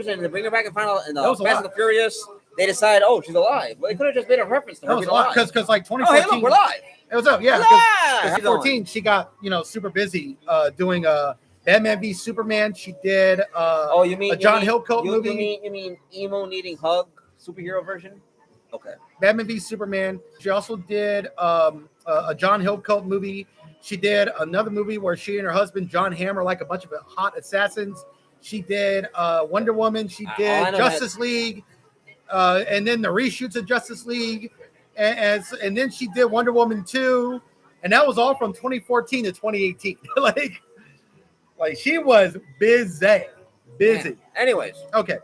years, and they bring her back and find out in the Fast and the Furious, they decide, oh, she's alive. Well, they could have just made a reference to her being alive. Because like 2014, oh, hey, look, we're live. It was up, yeah. Because 2014, she got super busy doing Batman v Superman. She did a John Hillcoat movie. You mean emo needing hug superhero version? Okay. Batman v Superman. She also did a John Hillcoat movie. She did another movie where she and her husband John Hamm are like a bunch of hot assassins. She did Wonder Woman. She did Justice League, and then the reshoots of Justice League, and then she did Wonder Woman 2, and that was all from 2014 to 2018. like she was busy. Man. Anyways. Okay.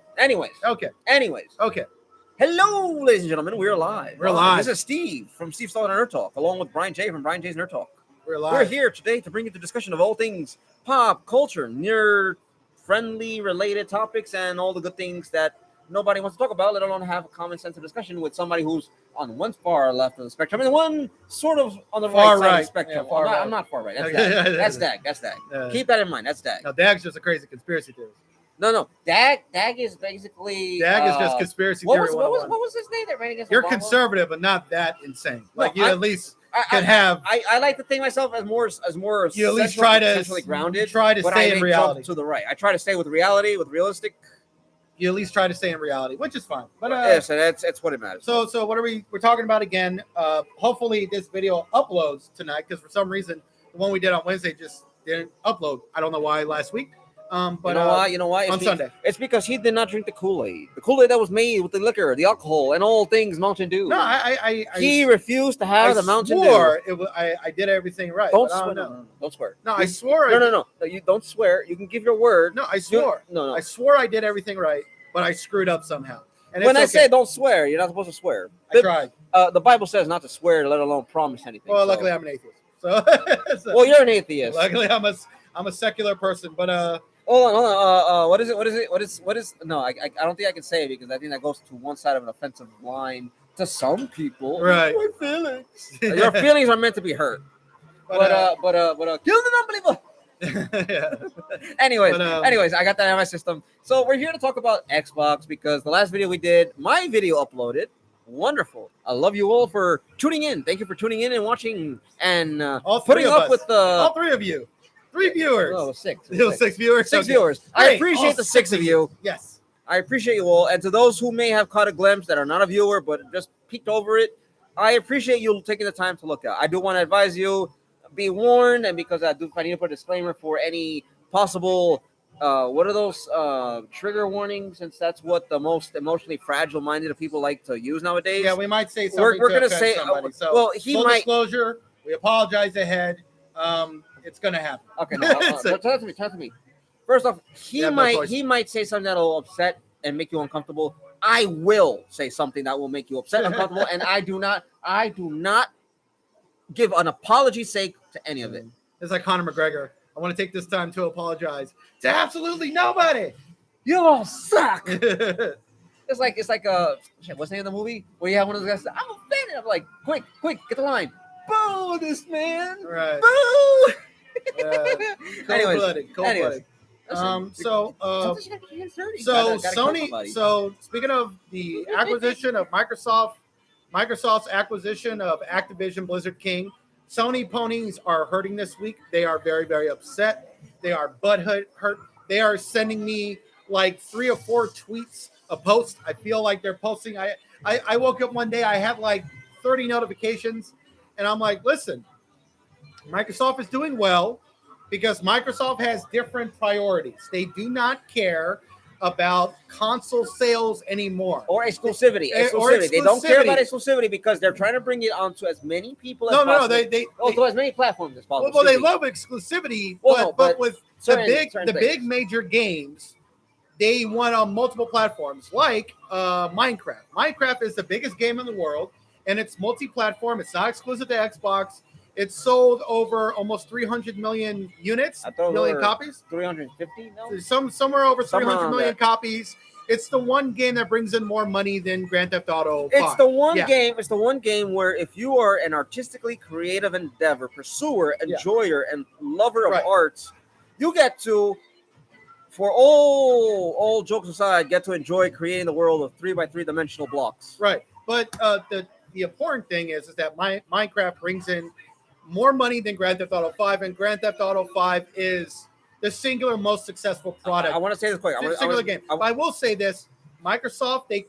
Hello, ladies and gentlemen. We're live. We're live. This is Steve from Steve Stalin Nerd Talk, along with Brian J from Brian J's Nerd Talk. We're live. We're here today to bring you the discussion of all things pop culture, nerd-friendly related topics, and all the good things that nobody wants to talk about, let alone have a common sense of discussion with somebody who's on one far left of the spectrum and one sort of on the right side of the spectrum. Yeah, I'm not far right. That's Dag. That's Dag. Keep that in mind. That's Dag. No, Dag's just a crazy conspiracy theorist. No. Dag is basically Dag is just conspircy theory. What was his name that ran against You're Obama? Conservative, but not that insane. Like no, you at least can have. I like to think myself as more you at least try to grounded. Try to stay in reality. To the right, I try to stay with reality, with realistic. You at least try to stay in reality, which is fine. But yeah, so that's what it matters. So what are we're talking about again? Hopefully this video uploads tonight because for some reason the one we did on Wednesday just didn't upload. I don't know why last week. But you know why? On Sunday. It's because he did not drink the Kool-Aid. The Kool-Aid that was made with the liquor, the alcohol, and all things Mountain Dew. No, he refused to have the Mountain Dew. I did everything right. Don't swear. No, don't swear. No, I swore. No. You don't swear. You can give your word. No, I swore. No. I swore I did everything right, but I screwed up somehow. And when I say don't swear, you're not supposed to swear. I tried. The Bible says not to swear, let alone promise anything. Well, luckily I'm an atheist. So well, you're an atheist. Luckily I'm a secular person, but Hold on. What is it? No, I don't think I can say it because I think that goes to one side of an offensive line to some people. Right. My feelings. Your feelings are meant to be hurt. But kill the unbeliever. Yeah. Anyways, I got that out of my system. So we're here to talk about Xbox because the last video we did, my video uploaded. Wonderful. I love you all for tuning in. Thank you for tuning in and watching and putting up with all three of you. 3 viewers. No, 6. 6 viewers. 6 viewers. I appreciate the 6 of you. Yes. I appreciate you all. And to those who may have caught a glimpse that are not a viewer but just peeked over it, I appreciate you taking the time to look at. I do want to advise you, be warned, and because I need to put a disclaimer for any possible what are those trigger warnings, since that's what the most emotionally fragile minded of people like to use nowadays. Yeah, we might say something. We're going to say somebody. So well, he full might disclosure, we apologize ahead. It's gonna happen. Okay, no, talk to me. First off, he might say something that'll upset and make you uncomfortable. I will say something that will make you upset and uncomfortable, and I do not give an apology sake to any of it. It's like Conor McGregor. I want to take this time to apologize to absolutely nobody. You all suck. It's like what's the name of the movie where you have one of those guys say, I'm offended. I'm like, quick, get the line. Boo this man. Right. Boo. Cold-blooded. So Sony. So speaking of the acquisition of Microsoft's acquisition of Activision Blizzard King, Sony ponies are hurting this week. They are very, very upset. They are butthurt. They are sending me like 3 or 4 tweets a post. I feel like they're posting. I woke up one day. I had like 30 notifications, and I'm like, listen. Microsoft is doing well because Microsoft has different priorities. They do not care about console sales anymore. Or exclusivity. They don't care about exclusivity because they're trying to bring it onto as many people as possible. No, as many platforms as possible. Well, they love exclusivity, but with the big major games, they want on multiple platforms, like Minecraft. Minecraft is the biggest game in the world, and it's multi-platform. It's not exclusive to Xbox. It's sold over almost 300 million units, copies. 350 million? Somewhere over 300 million copies. It's the one game that brings in more money than Grand Theft Auto 5. It's the one game. It's the one game where if you are an artistically creative endeavor, pursuer, enjoyer, and lover of arts, you get to for all jokes aside, get to enjoy creating the world of 3x3 dimensional blocks. Right. But the important thing is that Minecraft brings in more money than Grand Theft Auto 5, and Grand Theft Auto 5 is the singular most successful product. I want to say this quick. Game. I will say this: Microsoft, they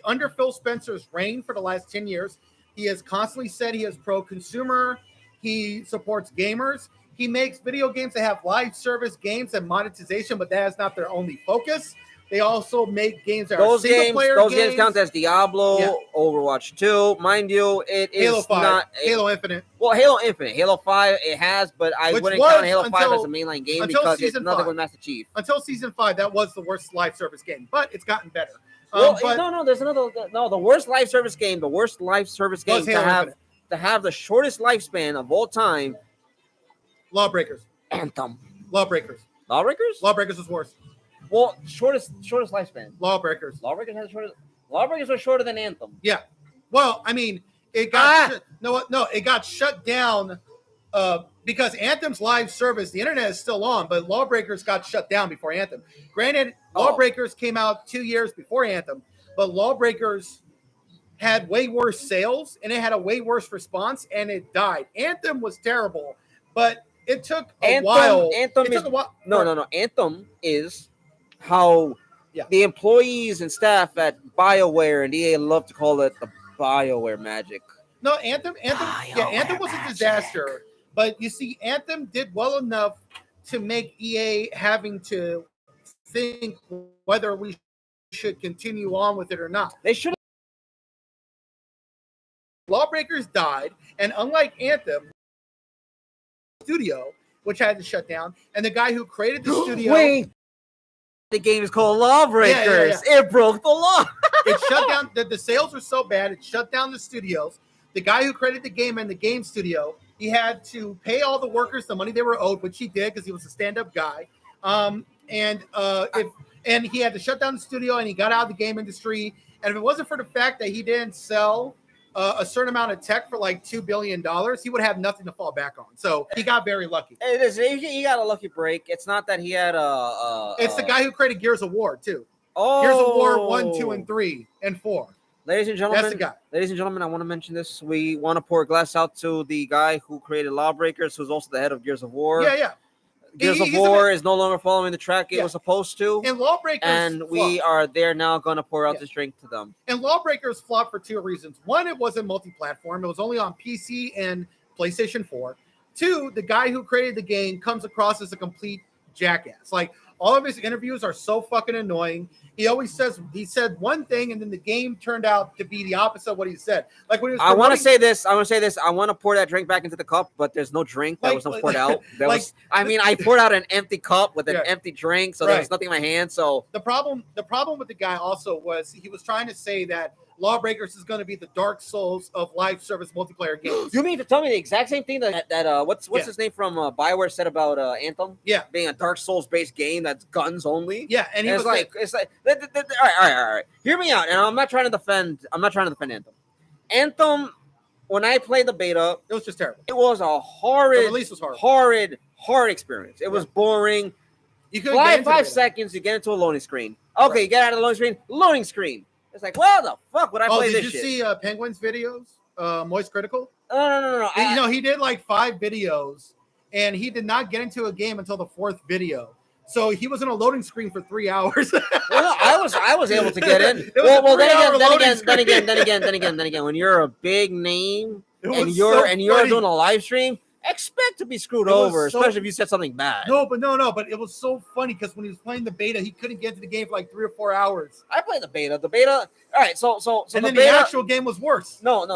under Phil Spencer's reign for the last 10 years, he has constantly said he is pro-consumer. He supports gamers. He makes video games that have live service games and monetization, but that is not their only focus. They also make games that are single-player games. Those games count as Diablo, Overwatch 2. Mind you, it Halo is 5, not... Halo Infinite. Well, Halo Infinite. Halo 5, it has, but I wouldn't count Halo 5 as a mainline game because it's nothing with Master Chief. Until Season 5, that was the worst live service game, but it's gotten better. There's another... No, the worst live service game to have the shortest lifespan of all time... Lawbreakers. Anthem. Lawbreakers. Lawbreakers? Lawbreakers was worse. Well, shortest lifespan. Lawbreakers. Lawbreakers has shortest. Lawbreakers are shorter than Anthem. Yeah. Well, I mean, it got it got shut down because Anthem's live service, the internet is still on, but Lawbreakers got shut down before Anthem. Granted, Lawbreakers came out 2 years before Anthem, but Lawbreakers had way worse sales and it had a way worse response and it died. Anthem was terrible, but it took a while. No. Anthem is how the employees and staff at BioWare and EA love to call it the BioWare magic. No, Anthem was a disaster. But you see, Anthem did well enough to make EA having to think whether we should continue on with it or not. They should. Lawbreakers died, and unlike Anthem, studio, which had to shut down, and the guy who created the studio. Wait. The game is called Lawbreakers. Yeah. It broke the law. It shut down. The sales were so bad, it shut down the studios. The guy who created the game and the game studio, he had to pay all the workers the money they were owed, which he did because he was a stand-up guy. And he had to shut down the studio, and he got out of the game industry. And if it wasn't for the fact that he didn't sell a certain amount of tech for like $2 billion, he would have nothing to fall back on. So he got very lucky. It is. He got a lucky break. It's not that he had It's the guy who created Gears of War too. Oh, Gears of War 1, 2, and 3, and 4. Ladies and gentlemen, that's the guy. Ladies and gentlemen, I want to mention this. We want to pour a glass out to the guy who created Lawbreakers, who's also the head of Gears of War. Yeah. Gears of War is no longer following the track it was supposed to. And Lawbreakers we are there now going to pour out this drink to them. And Lawbreakers flopped for two reasons. One, it wasn't multi-platform. It was only on PC and PlayStation 4. Two, the guy who created the game comes across as a complete jackass. Like, all of his interviews are so fucking annoying. He said one thing, and then the game turned out to be the opposite of what he said. Like when he was I want to say this. I want to pour that drink back into the cup, but there's no drink. That was not poured out. I poured out an empty cup with an empty drink, so there was nothing in my hand. So the problem with the guy also was he was trying to say that Lawbreakers is going to be the Dark Souls of live service multiplayer games. You mean to tell me the exact same thing that what's his name from BioWare said about Anthem? Yeah, being a Dark Souls based game that's guns only. Yeah, and it's like all right. Hear me out, and I'm not trying to defend Anthem. Anthem, when I played the beta, it was just terrible. It was a horrid. The release was horrible. Horrid experience. It was boring. You could 5 seconds, you get into a loading screen. Okay, you get out of the loading screen. It's like, well, the fuck would I play this shit? Did you see Penguin's videos? Moist Critical? No. He did like 5 videos, and he did not get into a game until the 4th video. So he was in a loading screen for 3 hours. Well, I was able to get in. Then again, when you're a big name and you're doing a live stream, expect to be screwed over, especially if you said something bad. No, but it was so funny because when he was playing the beta, he couldn't get to the game for like 3 or 4 hours. I played the beta. All right, so and then the actual game was worse. No. And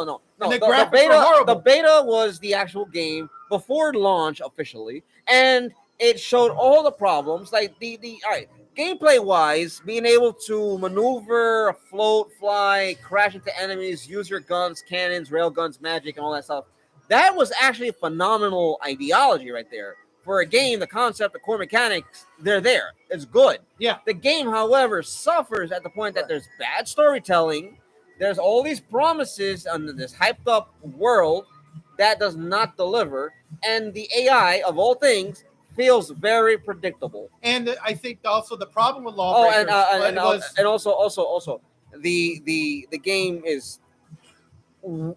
the beta was the actual game before launch officially, and it showed all the problems, like the all right, gameplay wise, being able to maneuver, float, fly, crash into enemies, use your guns, cannons, railguns, magic, and all that stuff. That was actually a phenomenal ideology right there. For a game, the concept, the core mechanics, they're there. It's good. Yeah. The game, however, suffers at the point that there's bad storytelling. There's all these promises under this hyped up world that does not deliver. And the AI, of all things, feels very predictable. And I think also the problem with Oh, Lawbreakers and also the game is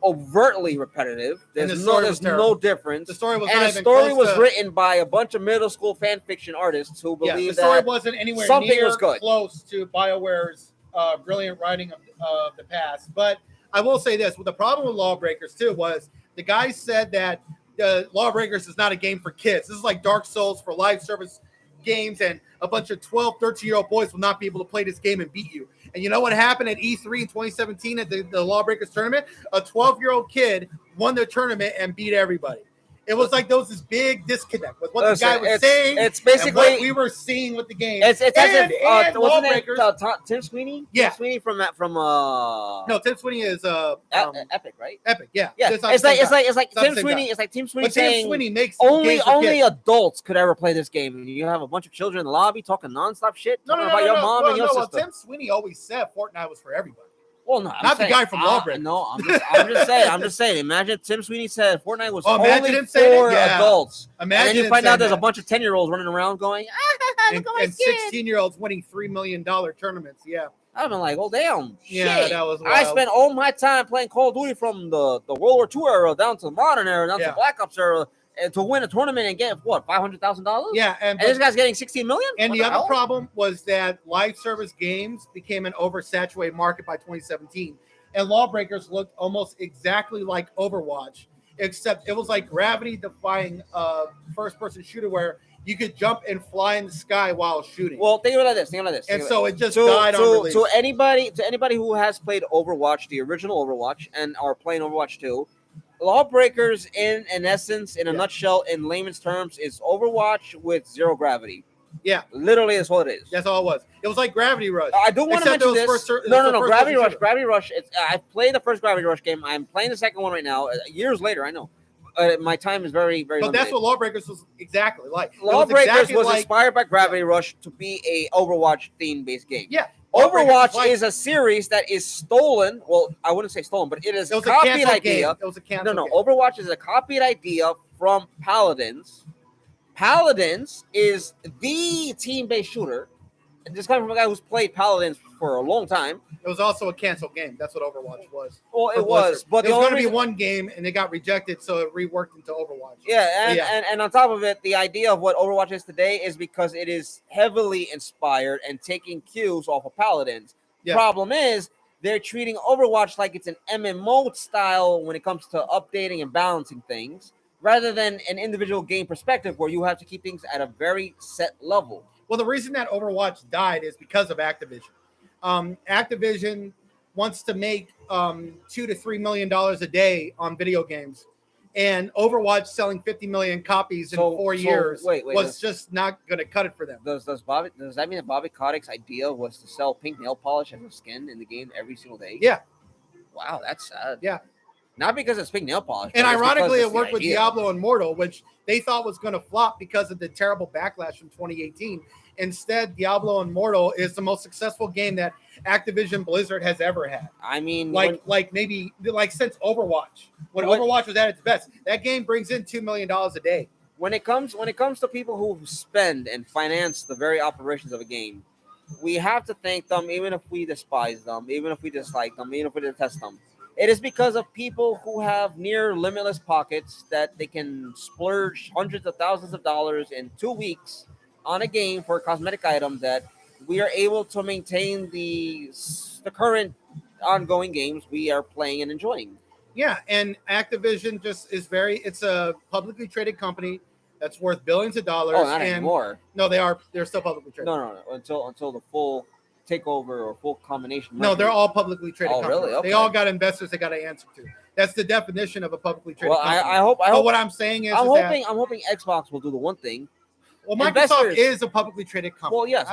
overtly repetitive. And There's the story was there's terrible. no difference. The story was and not the even story close was to- written by a bunch of middle school fan fiction artists who Yeah, believe the story that wasn't anywhere something near was good. close to BioWare's brilliant writing of the past. But I will say this: the problem with Lawbreakers too was the guy said that Lawbreakers is not a game for kids. This is like Dark Souls for live service games, and a bunch of 12, 13-year-old boys will not be able to play this game and beat you. And you know what happened at E3 in 2017 at the Lawbreakers tournament? A 12-year-old kid won the tournament and beat everybody. It was like there was this big disconnect with what the guy was saying. It's and basically what we were seeing with the game. It's as if wasn't Lawbreakers. it Tim Sweeney? Yeah. Tim Sweeney from No, Tim Sweeney is Epic, right? Epic. Yeah, Yeah, It's not it's the like same guy. Tim not the same Sweeney. guy. It's like Tim Sweeney But Tim saying Sweeney makes only games for kids. adults could ever play this game. And you have a bunch of children in the lobby talking nonstop shit, talking about your mom and your sister. Tim Sweeney always said Fortnite was for everybody. Well, no, Not the guy from Lawbreakers. No, I'm just saying. I'm just saying. Imagine Tim Sweeney said Fortnite was imagine only him saying for it? Yeah. adults. Imagine And then you him find out saying there's a that. bunch of 10-year-olds running around going, and 16-year-olds winning $3 million tournaments. Yeah, I've been like, oh damn, Yeah, shit. that was I wild. spent all my time playing Call of Duty from the World War II era down to the modern era, down to Black Ops era, and to win a tournament and get what, $500,000? yeah, And this guy's getting 16 million. And What the other hell? problem was that live service games became an oversaturated market by 2017. And Lawbreakers looked almost exactly like Overwatch, except it was like gravity-defying first-person shooter where you could jump and fly in the sky while shooting. Well, think about this. And so it just died on release. To anybody who has played Overwatch, the original Overwatch, and are playing Overwatch 2, Lawbreakers, in essence, in a nutshell, in layman's terms, is Overwatch with zero gravity. Yeah, literally, that's what it is. that's all it was. It was like Gravity Rush. I do want to Except it mention was this. first- No, it was a Gravity first-person Rush. shooter. Gravity Rush. I played the first Gravity Rush game. I'm playing the second one right now. Years later, I know. My time is very, very But limited. that's what Lawbreakers was exactly like. It was Lawbreakers exactly was like- inspired by Gravity Rush to be a Overwatch theme-based game. Yeah. Overwatch is a series that is stolen. Well, I wouldn't say stolen, but it is It was a copied canceled idea. game. It was a canceled No, game. Overwatch is a copied idea from Paladins. Paladins is the team-based shooter. And this coming from a guy who's played Paladins for a long time. It was also a canceled game. That's what Overwatch was. Well, for it was, Blizzard. but it the was only going to be reason- one game, and it got rejected, so it reworked into Overwatch. Yeah, and on top of it, the idea of what Overwatch is today is because it is heavily inspired and taking cues off of Paladins. Yeah. Problem is, they're treating Overwatch like it's an MMO style when it comes to updating and balancing things, rather than an individual game perspective where you have to keep things at a very set level. Well, the reason that Overwatch died is because of Activision. Activision wants to make $2 to $3 million a day on video games, and Overwatch selling 50 million copies in 4 years was just not going to cut it for them. Does that mean that Bobby Kotick's idea was to sell pink nail polish as a skin in the game every single day? Yeah. Wow, that's sad. Yeah. Not because it's pink nail polish. And but it's ironically, because it it's the worked with idea. Diablo Immortal, which they thought was going to flop because of the terrible backlash from 2018. Instead, Diablo Immortal is the most successful game that Activision Blizzard has ever had. I mean, maybe since Overwatch, when What- Overwatch was at its best, that game brings in $2 million a day. when it comes to people who spend and finance the very operations of a game, we have to thank them, even if we despise them, even if we dislike them, even if we detest them. It is because of people who have near limitless pockets that they can splurge hundreds of thousands of dollars in 2 weeks on a game for a cosmetic item that we are able to maintain the current ongoing games we are playing and enjoying. Yeah, and Activision just is it's a publicly traded company that's worth billions of dollars. Oh, not and anymore. No, they're still publicly traded. No. Until the full takeover or full combination. No, they're all publicly traded Oh, companies. really? Okay. They all got investors they got to answer to. That's the definition of a publicly traded Well, company. I hope. But what I'm saying is, I'm is that, hoping Xbox will do the one thing. well, Microsoft investors- is a publicly traded company. Well, yes,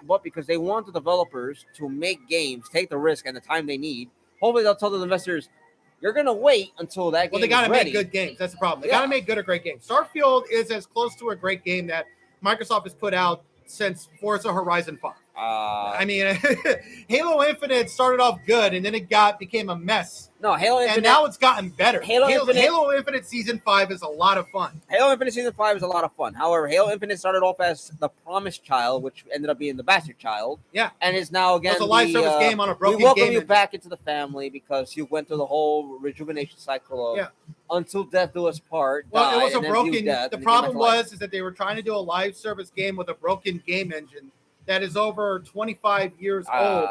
but because they want the developers to make games, take the risk and the time they need. Hopefully, they'll tell the investors, "You're gonna wait until that game." Well, they got to is make ready. good games. That's the problem. They Yeah. got to make good or great games. Starfield is as close to a great game that Microsoft has put out since Forza Horizon 5. I mean, Halo Infinite started off good, and then it became a mess. No, Halo Infinite. And now it's gotten better. Halo Infinite Season 5 is a lot of fun. Halo Infinite Season 5 is a lot of fun. However, Halo Infinite started off as the promised child, which ended up being the bastard child. Yeah. And is now again It was a live service game on a broken game. We welcome you engine. back into the family because you went through the whole rejuvenation cycle of until death do us part. Well, it was a broken. The problem was is that they were trying to do a live service game with a broken game engine that is over 25 years old.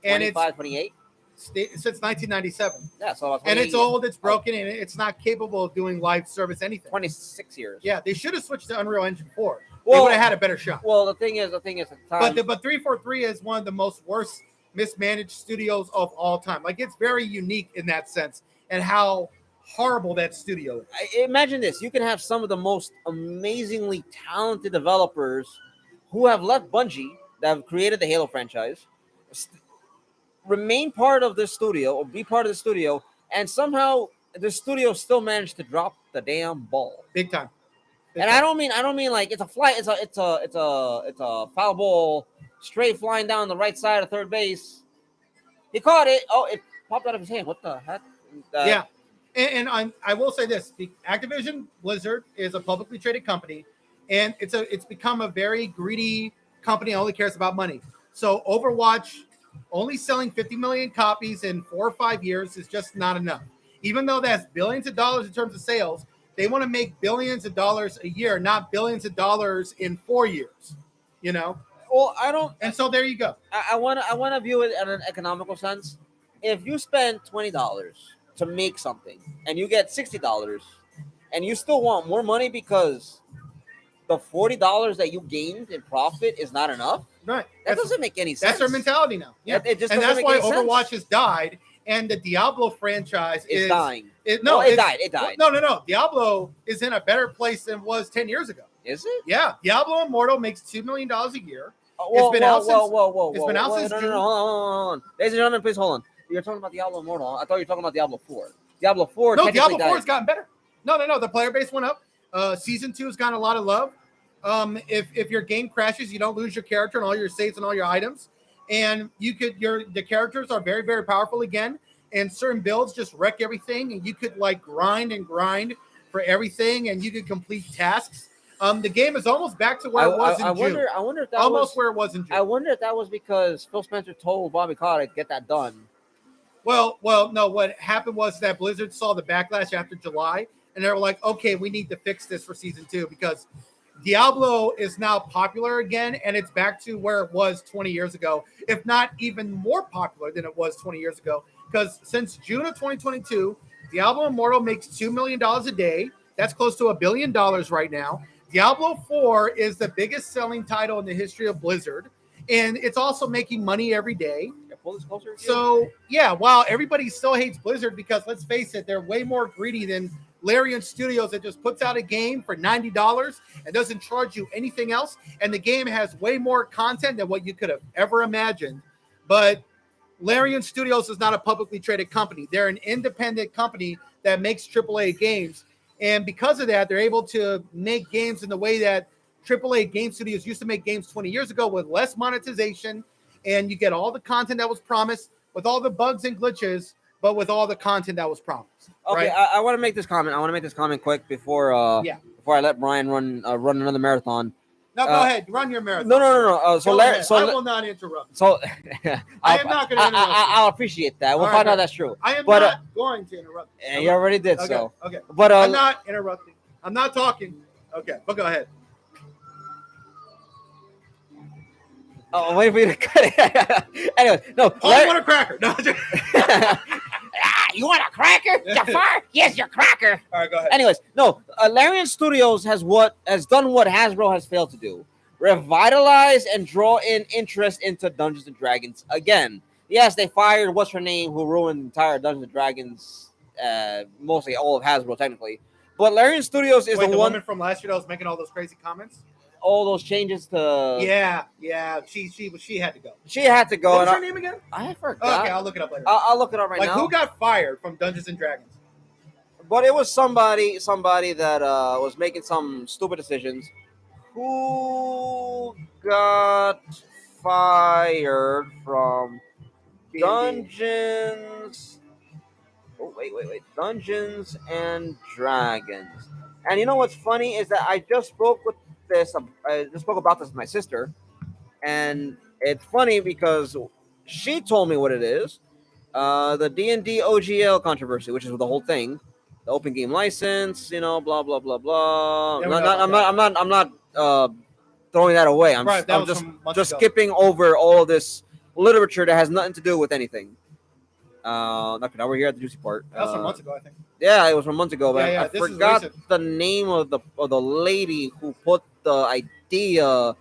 25, 28? Since 1997. Yeah, so and it's old, it's broken, and it's not capable of doing live service anything. 26 years. Yeah, they should have switched to Unreal Engine 4. Well, they would have had a better shot. Well, the thing is, at the time. But 343 is one of the most worst mismanaged studios of all time. Like, it's very unique in that sense, and how horrible that studio is. Imagine this: you can have some of the most amazingly talented developers who have left Bungie, that have created the Halo franchise, remain part of this studio or be part of the studio, and somehow the studio still managed to drop the damn ball big time. I don't mean like it's a fly, it's a foul ball straight flying down the right side of third base. He caught it. Oh, it popped out of his hand. What the heck? Yeah, and I will say this: Activision Blizzard is a publicly traded company, and it's become a very greedy company that only cares about money. So Overwatch only selling 50 million copies in 4 or 5 years is just not enough. Even though that's billions of dollars in terms of sales, they want to make billions of dollars a year, not billions of dollars in 4 years. You know? Well, I don't. And so there you go. I want to view it in an economical sense. If you spend $20 to make something and you get $60, and you still want more money because the $40 that you gained in profit is not enough. Right. That doesn't make any sense. That's their mentality now. Yeah. It just and that's why Overwatch sense. has died, and the Diablo franchise is dying. It died. It died. No. Diablo is in a better place than it was 10 years ago. Is it? Yeah. Diablo Immortal makes $2 million a year. It's been out since June. Hold on. Ladies and gentlemen, please hold on. You're talking about Diablo Immortal. I thought you were talking about Diablo 4. Diablo 4. No, Diablo 4 has gotten better. No. The player base went up. Season 2 has gotten a lot of love. If your game crashes, you don't lose your character and all your saves and all your items, and the characters are very, very powerful again, and certain builds just wreck everything, and you could like grind for everything, and you could complete tasks. The game is almost back to where it was in June. I wonder if that almost where it was in June. I wonder if that was because Phil Spencer told Bobby Kotick to get that done. Well, no. What happened was that Blizzard saw the backlash after July, and they were like, okay, we need to fix this for season 2 because Diablo is now popular again, and it's back to where it was 20 years ago, if not even more popular than it was 20 years ago. Because since June of 2022, Diablo Immortal makes $2 million a day. That's close to $1 billion right now. Diablo 4 is the biggest selling title in the history of Blizzard, and it's also making money every day. So, yeah, while everybody still hates Blizzard because, let's face it, they're way more greedy than Larian Studios that just puts out a game for $90 and doesn't charge you anything else. And the game has way more content than what you could have ever imagined. But Larian Studios is not a publicly traded company. They're an independent company that makes AAA games. And because of that, they're able to make games in the way that AAA game studios used to make games 20 years ago with less monetization. And you get all the content that was promised with all the bugs and glitches, but with all the content that was promised. Okay, right? I want to make this comment. I want to make this comment quick before I let Brian run another marathon. No, go ahead. Run your marathon. No. I will not interrupt. So I am not going to interrupt. I'll appreciate that. We'll find out that's true. I am not going to interrupt. And you already did so. Okay. But I'm not interrupting. I'm not talking. Okay, but go ahead. Oh, I'm waiting for you to cut it. Anyway, no. I want a cracker. No. You want a cracker, Jafar? Yes, your cracker. All right, go ahead. Anyways, no. Larian Studios has done what Hasbro has failed to do: revitalize and draw in interest into Dungeons and Dragons again. Yes, they fired what's her name, who ruined the entire Dungeons and Dragons, mostly all of Hasbro technically. But Larian Studios is the woman from last year that was making all those crazy comments. All those changes to she had to go. She had to go. What was her name again? I forgot. Okay, I'll look it up later. I'll look it up right now. Like, who got fired from Dungeons and Dragons? But it was somebody that was making some stupid decisions. Who got fired from D&D. Dungeons. Oh, wait. Dungeons and Dragons. And you know what's funny is that I just spoke with this. I just spoke about this with my sister, and it's funny because she told me what it is. The D&D OGL controversy, which is the whole thing, the open game license, blah blah blah blah. Yeah, we know about I'm not throwing that away. Right, that I'm was just from months ago. skipping over all of this literature that has nothing to do with anything. Okay, now we're here at the juicy part. That was from months ago, I think. Yeah, it was from months ago, but Yeah, I this is forgot recent. the name of the lady who put the idea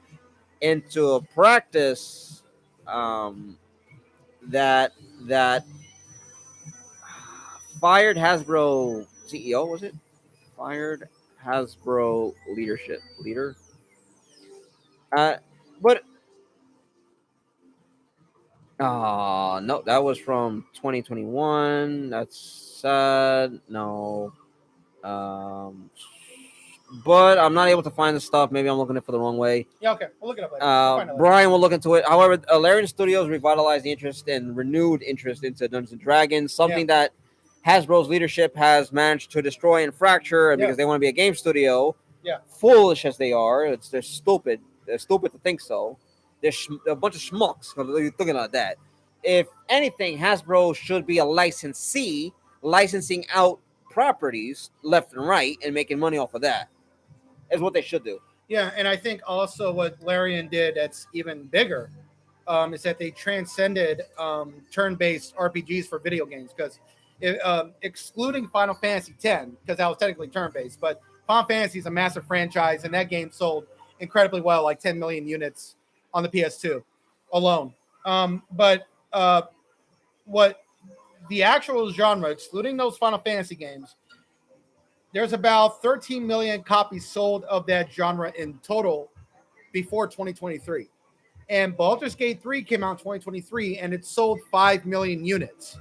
into practice. That fired Hasbro CEO, was it? Fired Hasbro leader. Uh, but no, that was from 2021. That's sad. No. But I'm not able to find the stuff. Maybe I'm looking it for the wrong way. Yeah, okay. We'll look it up later. We'll find it later. Brian will look into it. However, Larian Studios revitalized the interest and renewed interest into Dungeons and Dragons, something that Hasbro's leadership has managed to destroy and fracture, and because they want to be a game studio, foolish as they are, they're stupid. They're stupid to think so. They're a bunch of schmucks. You're thinking about that. If anything, Hasbro should be a licensee, licensing out properties left and right and making money off of that. Is what they should do. Yeah, and I think also what Larian did that's even bigger is that they transcended turn-based RPGs for video games, because excluding Final Fantasy X, because that was technically turn-based, but Final Fantasy is a massive franchise, and that game sold incredibly well, like 10 million units on the PS2 alone. But what the actual genre, excluding those Final Fantasy games, there's about 13 million copies sold of that genre in total before 2023. And Baldur's Gate 3 came out in 2023, and it sold 5 million units.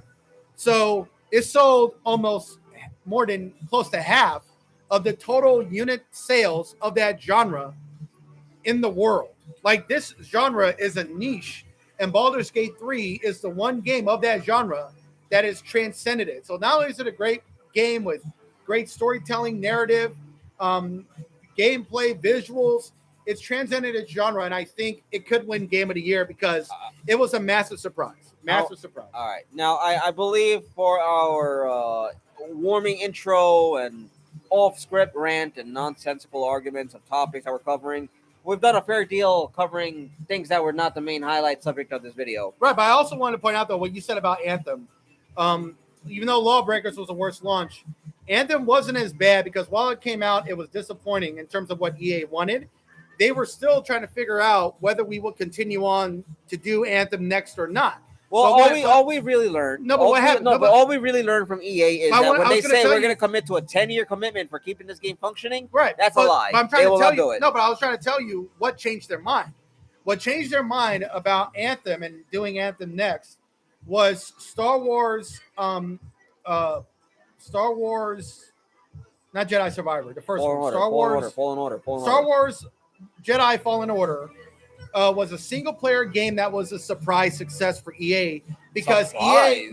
So it sold almost more than close to half of the total unit sales of that genre in the world. Like, this genre is a niche, and Baldur's Gate 3 is the one game of that genre that is transcended it. So not only is it a great game with great storytelling, narrative, gameplay, visuals, it's transcended its genre, and I think it could win Game of the Year because it was a massive surprise. Surprise. All right. Now, I believe for our warming intro and off-script rant and nonsensical arguments of topics that we're covering, we've done a fair deal covering things that were not the main highlight subject of this video. Right, but I also wanted to point out, though, what you said about Anthem. Even though Lawbreakers was the worst launch, Anthem wasn't as bad, because while it came out, it was disappointing in terms of what EA wanted. They were still trying to figure out whether we would continue on to do Anthem next or not. Well, all we really learned. No, but what happened? But all we really learned from EA is that when they say we're going to commit to a 10-year commitment for keeping this game functioning, right? That's a lie. But I'm trying to tell you. No, but I was trying to tell you what changed their mind. What changed their mind about Anthem and doing Anthem next was Star Wars, not Jedi Survivor, the first one. Star Wars Fallen Order. Star Wars Jedi Fallen Order was a single-player game that was a surprise success for EA, because EA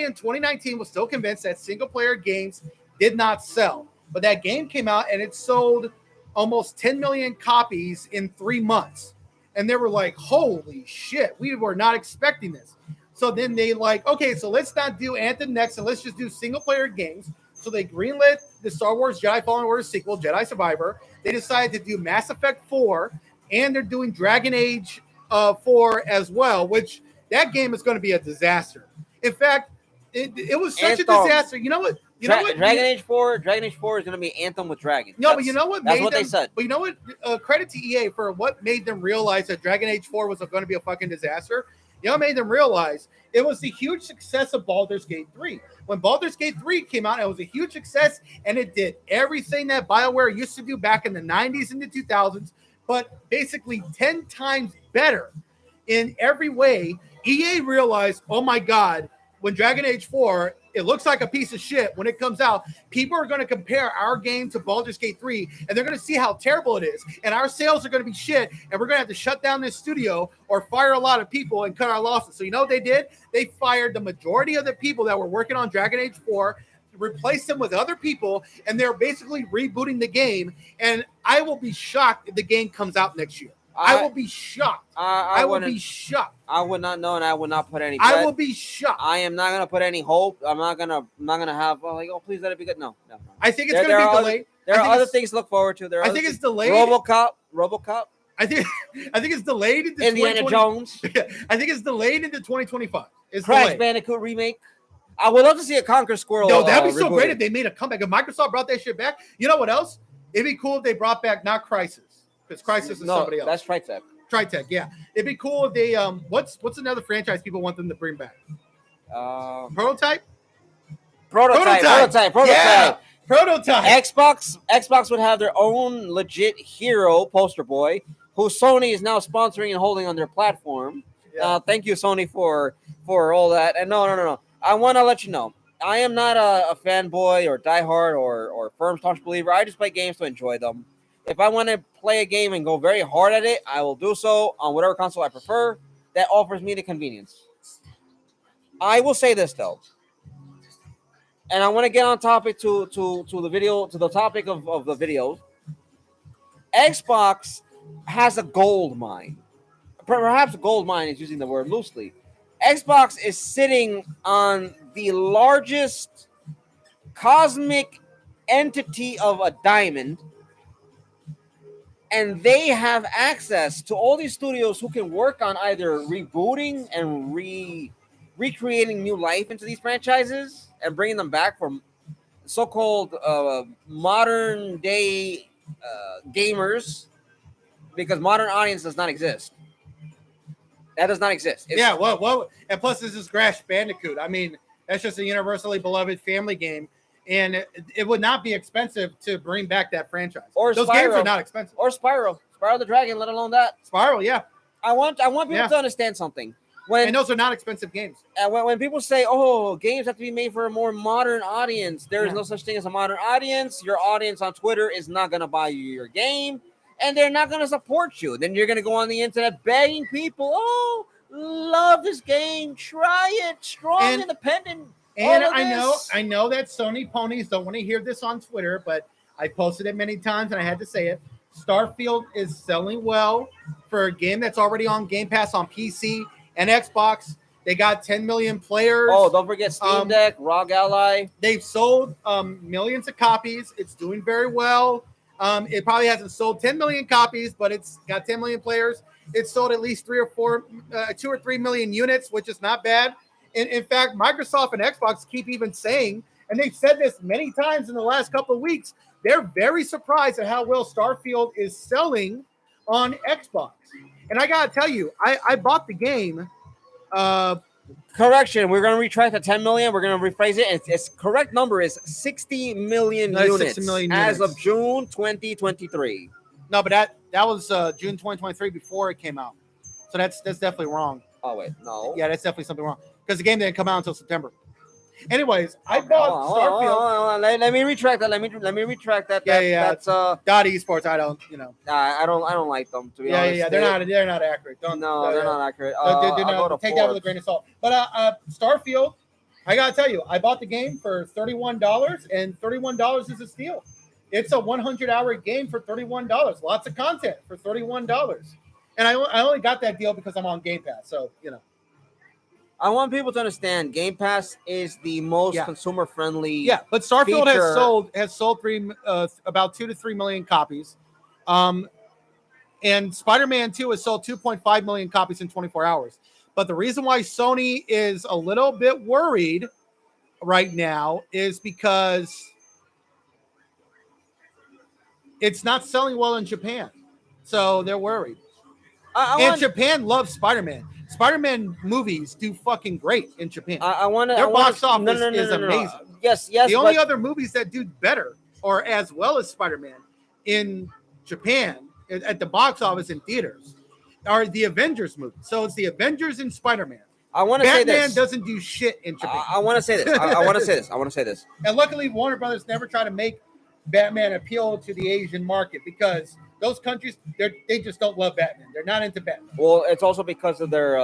in 2019 was still convinced that single-player games did not sell. But that game came out, and it sold almost 10 million copies in 3 months. And they were like, holy shit, we were not expecting this. So then they okay, so let's not do Anthem next, and let's just do single-player games. So they greenlit the Star Wars Jedi Fallen Order sequel, Jedi Survivor. They decided to do Mass Effect 4, and they're doing Dragon Age 4 as well, which that game is going to be a disaster. In fact, it was such a disaster. You know what? Dragon Age 4 is going to be Anthem with dragons. No, but you know what? That's what they said. But you know what? Credit to EA for what made them realize that Dragon Age 4 was going to be a fucking disaster. You know what made them realize? It was the huge success of Baldur's Gate 3. When Baldur's Gate 3 came out, it was a huge success, and it did everything that BioWare used to do back in the 90s and the 2000s, but basically 10 times better in every way. EA realized, oh my God, when Dragon Age 4 it looks like a piece of shit when it comes out. People are going to compare our game to Baldur's Gate 3, and they're going to see how terrible it is. And our sales are going to be shit, and we're going to have to shut down this studio or fire a lot of people and cut our losses. So you know what they did? They fired the majority of the people that were working on Dragon Age 4, replaced them with other people, and they're basically rebooting the game. And I will be shocked if the game comes out next year. I will be shocked. I will be shocked. I would not know, and I would not put any. I will be shocked. I am not gonna put any hope. I'm not gonna have please let it be good. No. I think it's gonna be delayed. There are other things to look forward to. I think it's delayed. RoboCop. I think it's delayed into Indiana Jones. I think it's delayed into 2025. It's Crash delayed. Bandicoot remake. I would love to see a Conquer Squirrel. No, that'd be so rebooted. great if they made a comeback. If Microsoft brought that shit back, you know what else? It'd be cool if they brought back not Crysis, because Crysis is somebody else. That's Tritech. Tritech, yeah. It'd be cool if they what's another franchise people want them to bring back? Prototype. Yeah. Prototype. Xbox would have their own legit hero poster boy, who Sony is now sponsoring and holding on their platform. Yeah. Thank you, Sony, for all that. And no. I want to let you know, I am not a fanboy or diehard or firm staunch believer. I just play games to enjoy them. If I want to play a game and go very hard at it, I will do so on whatever console I prefer that offers me the convenience. I will say this though, and I want to get on topic to the video, to the topic of the videos. Xbox has a gold mine. Perhaps a gold mine is using the word loosely. Xbox is sitting on the largest cosmic entity of a diamond, and they have access to all these studios who can work on either rebooting and recreating new life into these franchises and bringing them back from so-called modern day gamers, because modern audience does not exist. That does not exist. Yeah, well, and plus this is Crash Bandicoot. I mean, that's just a universally beloved family game, and it would not be expensive to bring back that franchise. Or those Spyro. games are not expensive. Or Spyro the Dragon, let alone that. Spyro, yeah. I want people to understand something. And those are not expensive games. And when people say, "Oh, games have to be made for a more modern audience," there is no such thing as a modern audience. Your audience on Twitter is not going to buy you your game, and they're not going to support you. Then you're going to go on the internet begging people, "Oh, love this game, try it, strong, independent." And I know that Sony ponies don't want to hear this on Twitter, but I posted it many times and I had to say it. Starfield is selling well for a game that's already on Game Pass on PC and Xbox. They got 10 million players. Oh, don't forget Steam Deck, ROG Ally. They've sold millions of copies. It's doing very well. It probably hasn't sold 10 million copies, but it's got 10 million players. It's sold at least 2 or 3 million units, which is not bad. In fact, Microsoft and Xbox keep even saying, and they've said this many times in the last couple of weeks, they're very surprised at how well Starfield is selling on Xbox. And I got to tell you, I bought the game. Correction, we're going to retract the 10 million. We're going to rephrase it. Its correct number is 60 million units 60 million as units. of June 2023. No, but that was June 2023 before it came out. So that's definitely wrong. Oh, wait, no. Yeah, that's definitely something wrong. Because the game didn't come out until September. Anyways, I bought Starfield. Let me retract that. Let me retract that. Yeah. That's Dot esports. I don't, I don't like them, to be honest. Yeah. They're not accurate. They're not accurate. Take that with a grain of salt. But Starfield, I gotta tell you, I bought the game for $31, and $31 is a steal. It's a 100-hour game for $31. Lots of content for $31. And I only got that deal because I'm on Game Pass. So I want people to understand Game Pass is the most consumer friendly. Yeah, but Starfield has sold about 2 to 3 million copies. And Spiderman 2 has sold 2.5 million copies in 24 hours. But the reason why Sony is a little bit worried right now is because it's not selling well in Japan. So they're worried. Japan loves Spider-Man. Spider-Man movies do fucking great in Japan. Their box office is amazing. Yes. The only other movies that do better or as well as Spider-Man in Japan at the box office in theaters are the Avengers movies. So it's the Avengers and Spider-Man. I want to say Batman this. doesn't do shit in Japan. I want to say this. I want to say this. I want to say this. And luckily, Warner Brothers never tried to make Batman appeal to the Asian market because those countries, they just don't love Batman. They're not into Batman. Well, it's also because of their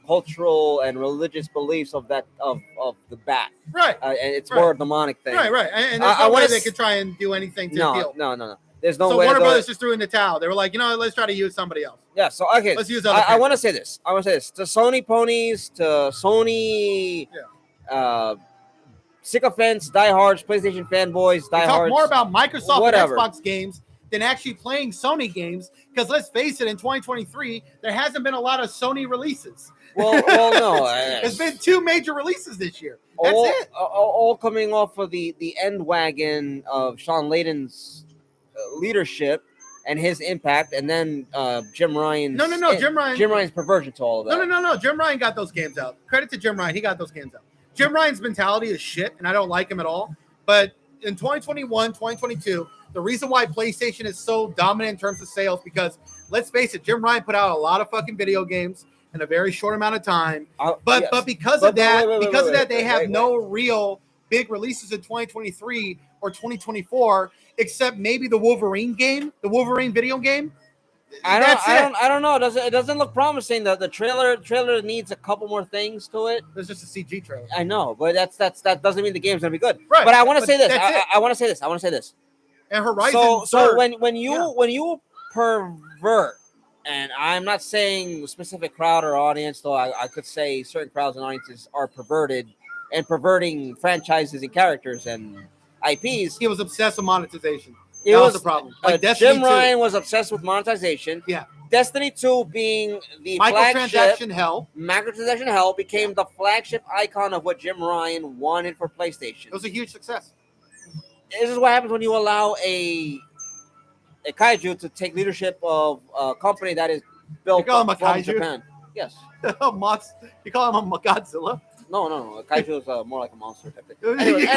cultural and religious beliefs of the bat. Right. And it's Right. more a demonic thing. Right. And there's no way they could try and do anything to appeal. No. There's no So way. Warner to Brothers just threw in the towel. They were like, let's try to use somebody else. Yeah. So okay. Let's use other. I want to say this. To Sony ponies, to Sony. Sycophants, diehards, PlayStation fanboys, Talk diehards. more about Microsoft whatever. and Xbox games than actually playing Sony games. Because let's face it, in 2023, there hasn't been a lot of Sony releases. Well, no. There's been 2 major releases this year. That's it. All coming off of the end wagon of Sean Layden's leadership and his impact, and then Jim Ryan's. No. Jim Ryan's perversion to all of that. No. Jim Ryan got those games out. Credit to Jim Ryan. He got those games out. Jim Ryan's mentality is shit, and I don't like him at all. But in 2021, 2022, the reason why PlayStation is so dominant in terms of sales, because let's face it, Jim Ryan put out a lot of fucking video games in a very short amount of time. But because of that, they have no real big releases in 2023 or 2024, except maybe the Wolverine video game. I don't know. It doesn't look promising. The trailer needs a couple more things to it. There's just a CG trailer. I know, but that doesn't mean the game's gonna be good. Right. But I want to say this. I want to say this. And Horizon. So when you pervert, and I'm not saying a specific crowd or audience, though I could say certain crowds and audiences are perverted and perverting franchises and characters and IPs. He was obsessed with monetization. It That was the problem. Jim Ryan was obsessed with monetization. Yeah. Destiny 2 being the microtransaction hell. Microtransaction hell became the flagship icon of what Jim Ryan wanted for PlayStation. It was a huge success. This is what happens when you allow a kaiju to take leadership of a company that is built You call him a from kaiju? Japan. Yes. You call him a Godzilla? No. A kaiju is more like a monster type thing. Anyways.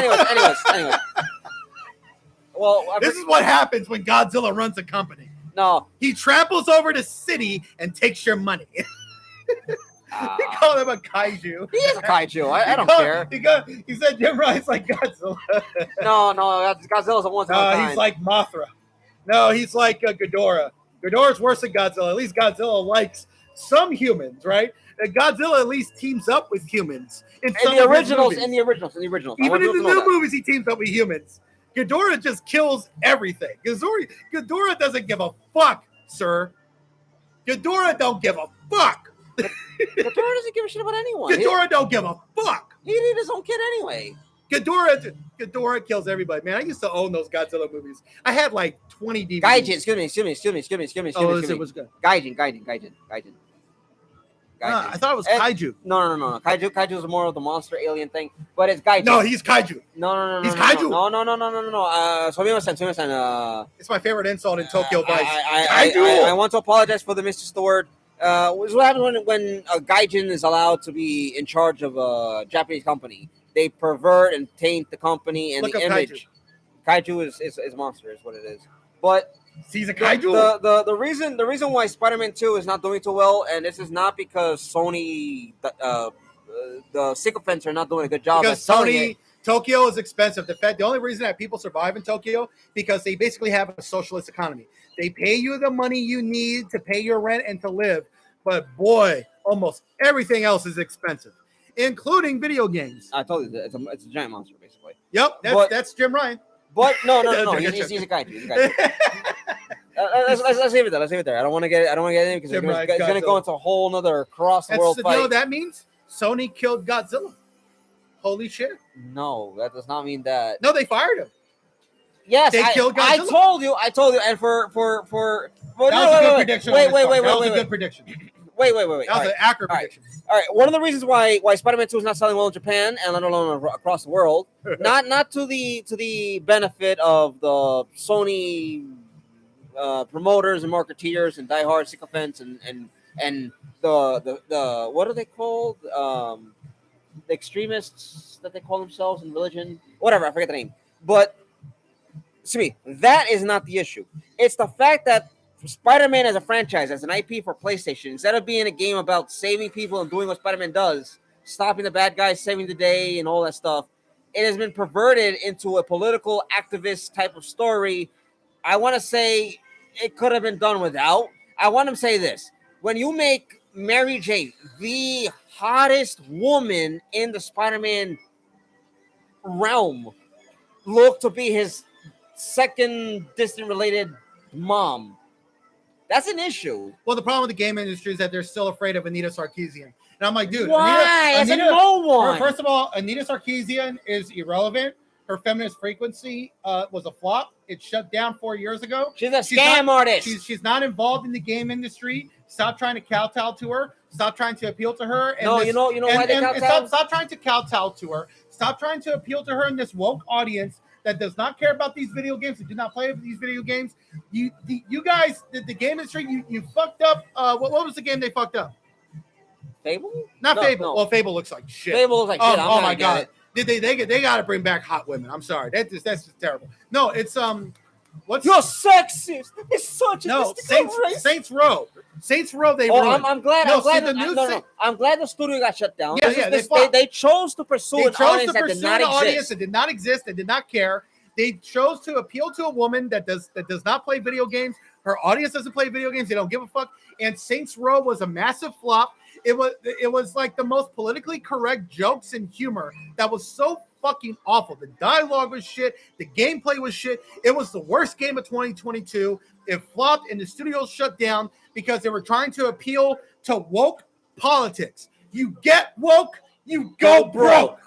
Well, this is what happens when Godzilla runs a company. No. He tramples over the city and takes your money. You call him a kaiju. He is a kaiju. I don't care. He said Jim Ryan's like Godzilla. No, Godzilla's a one-time he's like Mothra. No, he's like Ghidorah. Ghidorah's worse than Godzilla. At least Godzilla likes some humans, right? Godzilla at least teams up with humans. In the originals. Even in the new movies, he teams up with humans. Ghidorah just kills everything. Ghidorah doesn't give a fuck, sir. Ghidorah don't give a fuck. Ghidorah doesn't give a shit about anyone. Ghidorah don't give a fuck. He did his own kid anyway. Ghidorah kills everybody. Man, I used to own those Godzilla movies. I had like 20 DVDs. Gaijin, excuse me. Oh, it was good. Gaijin. I thought it was kaiju. No. Kaiju is more of the monster alien thing, but it's Gaijin. No, he's kaiju. No. He's kaiju. No. Sumimasen. It's my favorite insult in Tokyo Vice. I want to apologize for the misuse the word. What happens when a Gaijin is allowed to be in charge of a Japanese company? They pervert and taint the company and the image. Kaiju is monster, is what it is. But he's a kaiju. The reason why Spider-Man 2 is not doing too well, and this is not because Sony, the sycophants are not doing a good job. Because Sony, Tokyo is expensive. The only reason that people survive in Tokyo because they basically have a socialist economy. They pay you the money you need to pay your rent and to live, but boy, almost everything else is expensive, including video games. I told you it's a giant monster, basically. Yep, that's Jim Ryan. But no. He's a kaiju. Let's leave it there. I don't want to get in because it's going to go into a whole nother cross the world fight. You know what that means? Sony killed Godzilla. Holy shit! No, that does not mean that. No, they fired him. Yes, they killed Godzilla. I told you, and for that was a good prediction. That was a good prediction. Wait. That was an accurate prediction. All right. One of the reasons why Spider-Man 2 is not selling well in Japan and let alone across the world, not to the benefit of the Sony promoters and marketeers and diehard sycophants and the what are they called? The extremists that they call themselves in religion, whatever, I forget the name. But to me, that is not the issue. It's the fact that Spider-Man as a franchise, as an IP for PlayStation, instead of being a game about saving people and doing what Spider-Man does, stopping the bad guys, saving the day, and all that stuff. It has been perverted into a political activist type of story. I want to say it could have been done without. I want to say this. When you make Mary Jane the hottest woman in the Spider-Man realm look to be his second distant related mom, that's an issue. Well, the problem with the game industry is that they're still afraid of Anita Sarkeesian. And I'm like, dude, why? It's a no one. First of all, Anita Sarkeesian is irrelevant. Her feminist frequency was a flop. It shut down 4 years ago. She's a scam artist. She's not involved in the game industry. Stop trying to kowtow to her. Stop trying to appeal to her. And you know why they kowtow? Stop trying to kowtow to her. Stop trying to appeal to her in this woke audience that does not care about these video games, that do not play these video games. You guys, the game industry, you fucked up. What was the game they fucked up? Fable? Not Fable. No. Well, Fable looks like shit. Fable looks like shit. Oh my god. They got to bring back hot women. I'm sorry. That's just terrible. No, it's what's you're sexist. It's such a Saints Row. Saints Row. They ruined. I'm glad. I'm glad the studio got shut down. They chose to pursue an audience that did not exist. They did not care. They chose to appeal to a woman that does not play video games. Her audience doesn't play video games. They don't give a fuck. And Saints Row was a massive flop. It was like the most politically correct jokes and humor that was so fucking awful. The dialogue was shit. The gameplay was shit. It was the worst game of 2022. It flopped and the studios shut down because they were trying to appeal to woke politics. You get woke, you go broke.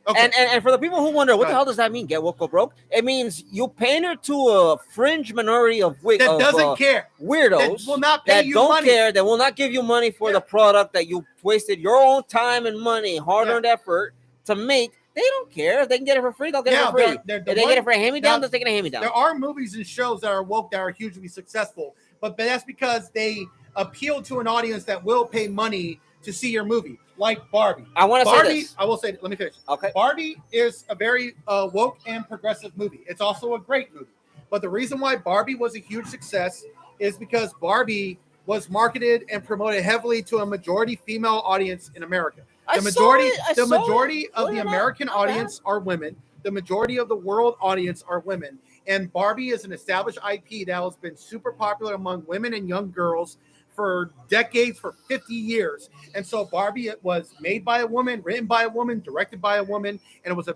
Okay. And for the people who wonder, what the hell does that mean? Get woke or broke? It means you pander to a fringe minority of doesn't care, weirdos that will not pay that you don't money. care, that will not give you money for the product that you wasted your own time and money, hard-earned effort to make. They don't care. If they can get it for free, they'll get it for free. If they get it for a hand-me-down, they'll take it a hand-me-down. There are movies and shows that are woke that are hugely successful, but that's because they appeal to an audience that will pay money to see your movie, like Barbie. I want to say this. I will say, let me finish. Okay. Barbie is a very woke and progressive movie. It's also a great movie. But the reason why Barbie was a huge success is because Barbie was marketed and promoted heavily to a majority female audience in America. The majority of the American audience are women. The majority of the world audience are women. And Barbie is an established IP that has been super popular among women and young girls for decades, for 50 years. And so Barbie, it was made by a woman, written by a woman, directed by a woman, and it was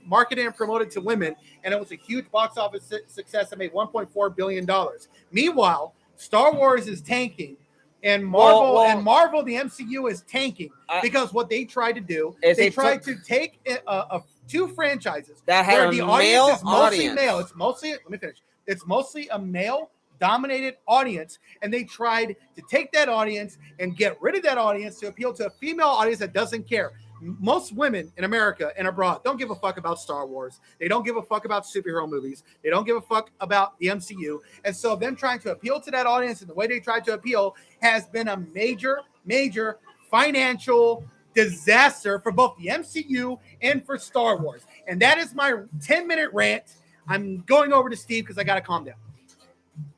marketed and promoted to women. And it was a huge box office success that made $1.4 billion. Meanwhile, Star Wars is tanking. And Marvel, the MCU is tanking because what they tried to do is they tried to take two franchises that had the audience is mostly male. It's mostly a male-dominated audience, and they tried to take that audience and get rid of that audience to appeal to a female audience that doesn't care. Most women in America and abroad don't give a fuck about Star Wars. They don't give a fuck about superhero movies. They don't give a fuck about the MCU. And so them trying to appeal to that audience and the way they tried to appeal has been a major, major financial disaster for both the MCU and for Star Wars. And that is my 10-minute rant. I'm going over to Steve because I got to calm down.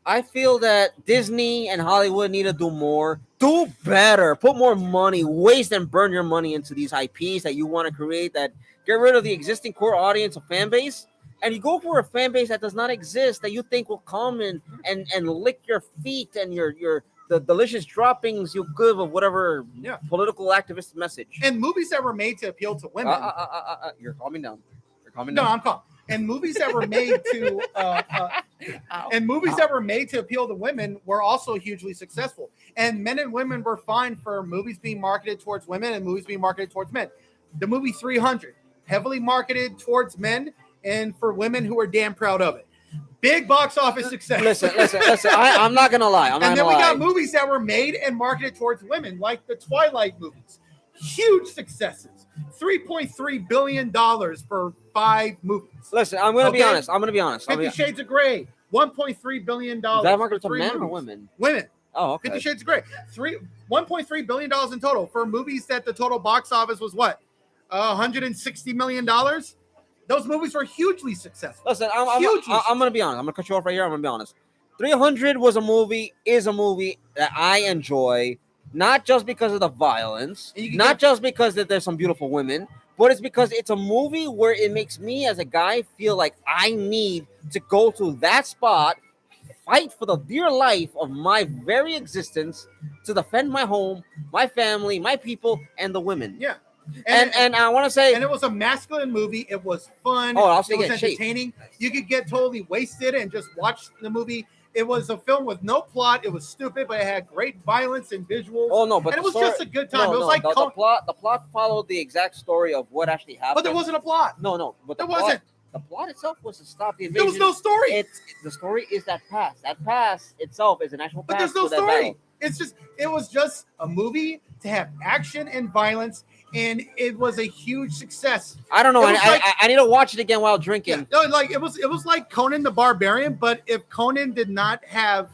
I feel that Disney and Hollywood need to do more. Do better. Put more money. Waste and burn your money into these IPs that you want to create. That get rid of the existing core audience of fan base, and you go for a fan base that does not exist that you think will come and lick your feet and the delicious droppings you give of whatever political activist message. And movies that were made to appeal to women. You're calming down. No, I'm calm. And movies that were made to that were made to appeal to women were also hugely successful. And men and women were fine for movies being marketed towards women and movies being marketed towards men. The movie 300, heavily marketed towards men and for women who are damn proud of it. Big box office success. Listen. I'm not gonna lie. And then we got movies that were made and marketed towards women, like the Twilight movies. Huge successes. $3.3 billion for 5 movies. Listen, I'm going to be honest. 50 Shades of Grey, $1.3 billion. Is that marketed to men or women? Women. Oh, okay. 50 Shades of Grey. $1.3 billion in total for movies that the total box office was what? $160 million? Those movies were hugely successful. Listen, I'm going to be honest. I'm going to cut you off right here. I'm going to be honest. 300 is a movie that I enjoy. not just because of the violence, And you can not get- just because that there's some beautiful women, but it's because it's a movie where it makes me as a guy feel like I need to go to that spot, fight for the dear life of my very existence to defend my home, my family, my people, and the women. Yeah. And I want to say, and it was a masculine movie. It was fun. Oh, also it was you get shape. entertaining. You could get totally wasted and just watch the movie. It was a film with no plot. It was stupid, but it had great violence and visuals. oh no, but and it the was story- just a good time. No, it was no, like, the plot followed the exact story of what actually happened. but there wasn't a plot. No, but There plot, wasn't. the plot itself was to stop the There invasion. was no story. It's the story is that pass. That pass itself is an actual pass. But there's no to that story. battle. It was just a movie to have action and violence, and it was a huge success. I don't know. It was like- I need to watch it again while Yeah, drinking. no, like it was like Conan the Barbarian, but if Conan did not have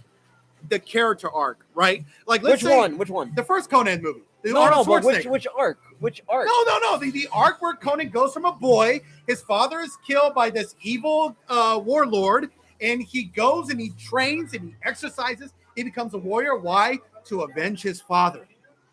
the character arc, right? Like let's Which say one? Which one? the first Conan movie, the No, Arnold but Schwarzenegger. which arc? Which arc? No. The arc where Conan goes from a boy, his father is killed by this evil warlord, and he goes and he trains and he exercises. He becomes a warrior. Why? To avenge his father,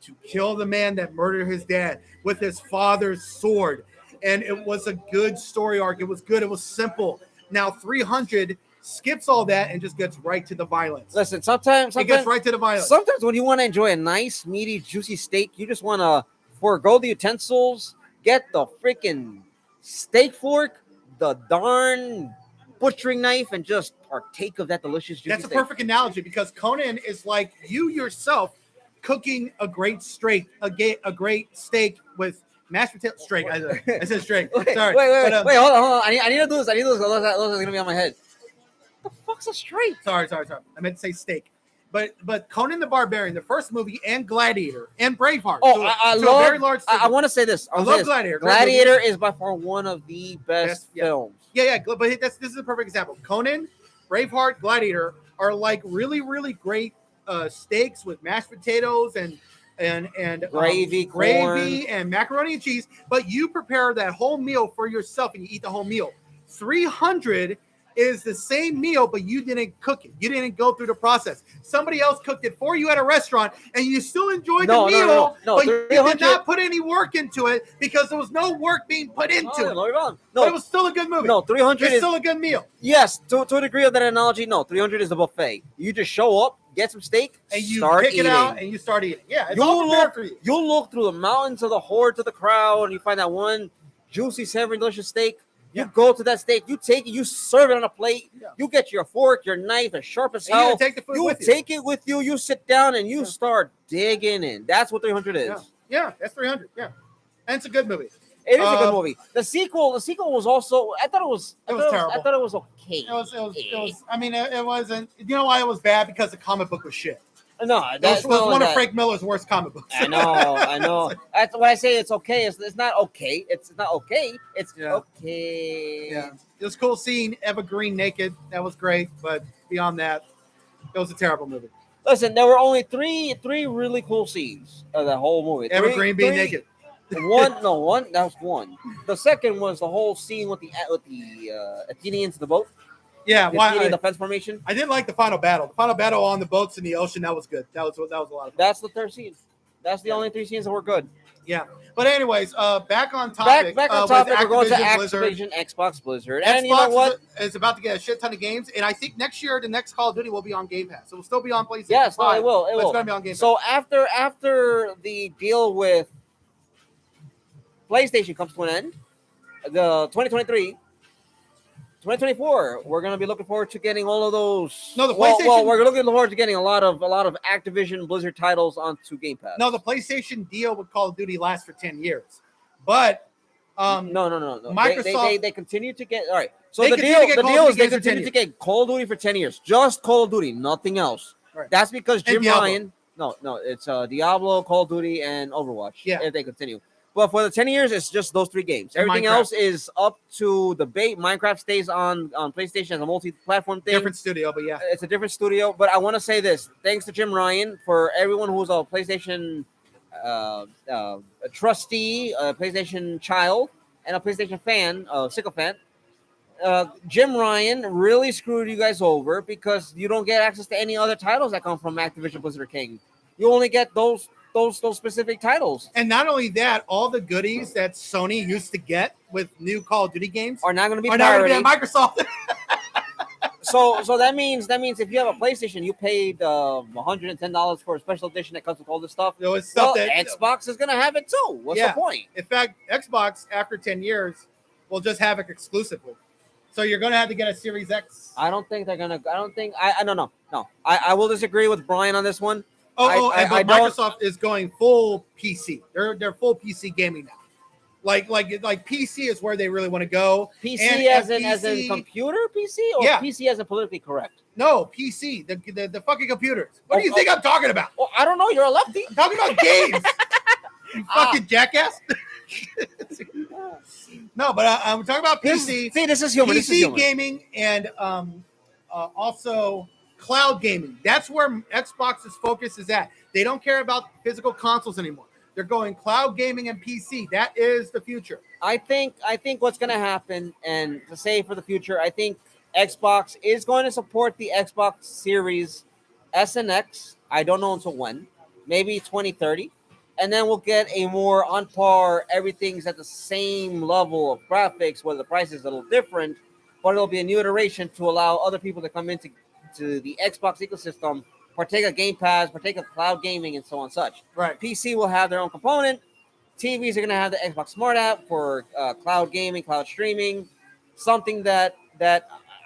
to kill the man that murdered his dad with his father's sword. And it was a good story arc. It was good. It was simple. Now 300 skips all that and just gets right to the violence. Listen, sometimes It gets right to the violence. Sometimes when you want to enjoy a nice, meaty, juicy steak, you just want to forego the utensils, get the freaking steak fork, the darn butchering knife, and just partake of that delicious juicy That's a steak. perfect analogy because Conan is like you yourself cooking a great steak, a great steak with mashed potato. Steak. I said steak. Wait, Sorry. wait, But, wait, hold on. I need to do this. Those are gonna be on my head. What the fuck's a straight? Sorry. I meant to say steak. But Conan the Barbarian, the first movie, and Gladiator, and Braveheart. Oh, to I a love. very large. I want to say this. I love Gladiator. Great Gladiator is by far one of the best Yeah. films. Yeah. But this is a perfect example. Conan, Braveheart, Gladiator are like really, really great steaks with mashed potatoes and Gravy, gravy and macaroni and cheese. But you prepare that whole meal for yourself and you eat the whole meal. 300 is the same meal, but you didn't cook it. You didn't go through the process. Somebody else cooked it for you at a restaurant, and you still enjoyed the meal, but you did not put any work into it because there was no work being put into it. No, But it was still a good movie. no, 300 It's is still a good meal. yes. To a degree of that analogy, no, 300 is the buffet. You just show up, get some steak, And you start pick eating. it out and you start eating. Yeah, it's You'll all prepared look, for you. you'll look through the mountains of the horde to the crowd, and you find that one juicy, savory, delicious steak. You Yeah. go to that steak, you take it, you serve it on a plate. Yeah. You get your fork, your knife, as sharp as And you hell. take the food You with you. take it with you. You sit down and you Yeah. start digging in. That's what 300 is. Yeah, that's 300. Yeah, and it's a good movie. It is a good Um, movie. The sequel was also. I thought it was. It was terrible. I thought it was okay. It was. I mean, it wasn't. You know why it was bad? Because the comic book was shit. No, It that's was one of that. Frank Miller's worst comic books. I know. That's when I say it's okay. It's not okay. It's not okay. It's Yeah. okay. Yeah, it was cool seeing Eva Green naked. That was great, but beyond that, it was a terrible movie. Listen, there were only three really cool scenes of the whole movie. Eva Green being naked. One. That was one. The second was the whole scene with the Athenians in the boat. Yeah, The why? Athenian defense formation. I didn't like the final battle. The final battle on the boats in the ocean. That was good. That was a lot of fun. That's the third scene. That's the only three scenes that were good. Yeah, but anyways, back on topic. Back on with topic. We're going to Activision Blizzard. Activision, Xbox, Blizzard, and you know Xbox what? is about to get a shit ton of games, and I think next year the next Call of Duty will be on Game Pass. It will still be on PlayStation. Yes, no, 5, it will. but it's going to be on Game Pass. So after the deal with PlayStation comes to an end, the 2024, we're gonna be looking forward to getting all of those. No, the Well, PlayStation- we're looking forward to getting a lot of Activision Blizzard titles onto Game Pass. No, the PlayStation deal with Call of Duty lasts for 10 years, but no. Microsoft- They continue to get all right. So They the continue to get deal Call of is Duty they games for 10 continue to get Call of Duty for 10 years, just Call of Duty, nothing else. Right. That's because And Jim Diablo. Ryan. No, it's Diablo, Call of Duty, and Overwatch. Yeah. If they continue. But for the 10 years, it's just those three games. And Everything Minecraft. else is up to debate. Minecraft stays on PlayStation as a multi-platform thing. different studio. But yeah, It's a different studio. But I want to say this. Thanks to Jim Ryan for everyone who's a PlayStation a trustee, a PlayStation child, and a PlayStation fan, a sycophant. Jim Ryan really screwed you guys over because you don't get access to any other titles that come from Activision Blizzard King. you only get those specific titles. And not only that, all the goodies that Sony used to get with new Call of Duty games Are not going to be are now going to parity. be at Microsoft. So that means if you have a PlayStation, you paid $110 for a special edition that comes with all this stuff. You know, it's stuff Well, that Xbox is going to have it too. What's Yeah. the point? In fact, Xbox after 10 years will just have it exclusively. So you're going to have to get a Series X. I don't think they're gonna. I don't think. I no. I will disagree with Brian on this one. But I don't- Microsoft is going full PC. They're full PC gaming now. Like PC is where they really want to go. PC And as in PC computer PC or Yeah. PC as in politically correct. No, PC, the fucking computers. What do you Oh, think I'm talking about? Well, I don't know. You're a lefty. I'm talking about games. You fucking jackass. No, but I'm talking about PC. This is human. This is PC human. gaming and also cloud gaming. That's where Xbox's focus is at. They don't care about physical consoles anymore. They're going cloud gaming and PC. That is the future. I think what's going to happen, and to say for the future, I think Xbox is going to support the Xbox Series S and X. I don't know until when, maybe 2030, and then we'll get a more on par. Everything's at the same level of graphics, where the price is a little different, but it'll be a new iteration to allow other people to come into the Xbox ecosystem, partake of Game Pass, partake of cloud gaming, and so on and such. Right. PC will have their own component. TVs are going to have the Xbox Smart app for cloud gaming, cloud streaming, something that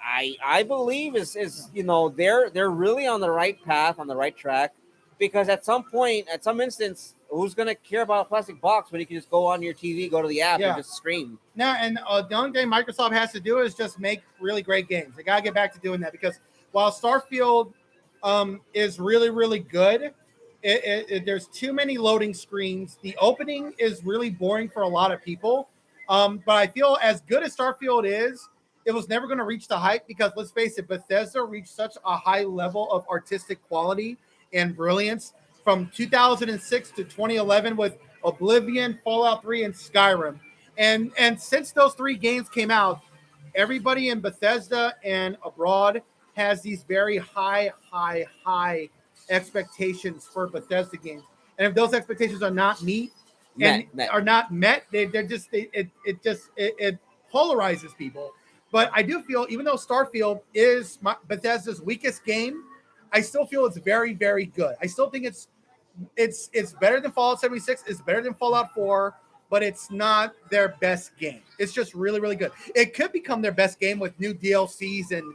I believe is they're really on the right path, on the right track, because at some point, at some instance, who's going to care about a plastic box when you can just go on your TV, go to the app, and just stream? Now, and the only thing Microsoft has to do is just make really great games. They got to get back to doing that, because while Starfield is really, really good, there's too many loading screens. The opening is really boring for a lot of people. But I feel as good as Starfield is, it was never going to reach the hype, because let's face it, Bethesda reached such a high level of artistic quality and brilliance from 2006 to 2011 with Oblivion, Fallout 3, and Skyrim. And since those three games came out, everybody in Bethesda and abroad has these very high expectations for Bethesda games. And if those expectations are not are not met, it polarizes people. But I do feel, even though Starfield is Bethesda's weakest game, I still feel it's very, very good. I still think it's better than Fallout 76. It's better than Fallout 4, but it's not their best game. It's just really, really good. It could become their best game with new DLCs and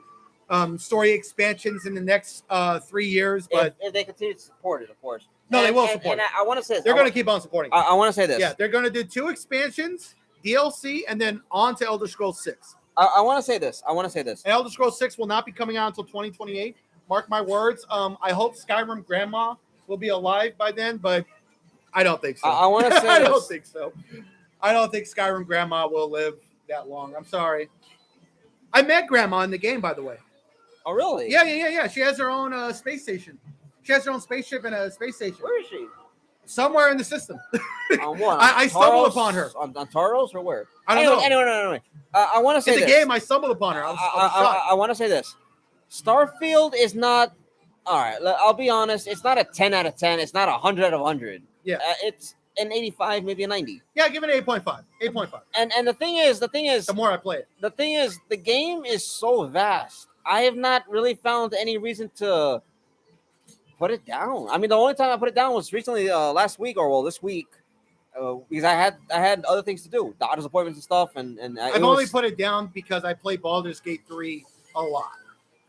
story expansions in the next 3 years. But if they continue to support it, of course. No, they will support it. And I want to say this. They're going to keep on supporting it. I want to say this. Yeah, they're going to do 2 expansions, DLC, and then on to Elder Scrolls 6. I want to say this. And Elder Scrolls 6 will not be coming out until 2028. Mark my words. I hope Skyrim Grandma will be alive by then, but I don't think so. I want to say I this. don't think so. I don't think Skyrim Grandma will live that long. I'm sorry. I met Grandma in the game, by the way. Oh, really? Yeah. She has her own space station. She has her own spaceship and a space station. Where is she? Somewhere in the system. On what? I stumbled upon her. On Taros or where? I don't know. Anyway. I want to say in the this. game, I stumbled upon her. I was shocked. I want to say this. Starfield is not. All right, I'll be honest. It's not a 10 out of 10. It's not a 100 out of 100. Yeah. It's an 85, maybe a 90. Yeah, give it 8.5. 8.5. And the thing is, the more I play it. The thing is, the game is so vast. I have not really found any reason to put it down. I mean, the only time I put it down was recently, last week, or this week, because I had other things to do, doctor's appointments and stuff, and I've only put it down because I play Baldur's Gate 3 a lot.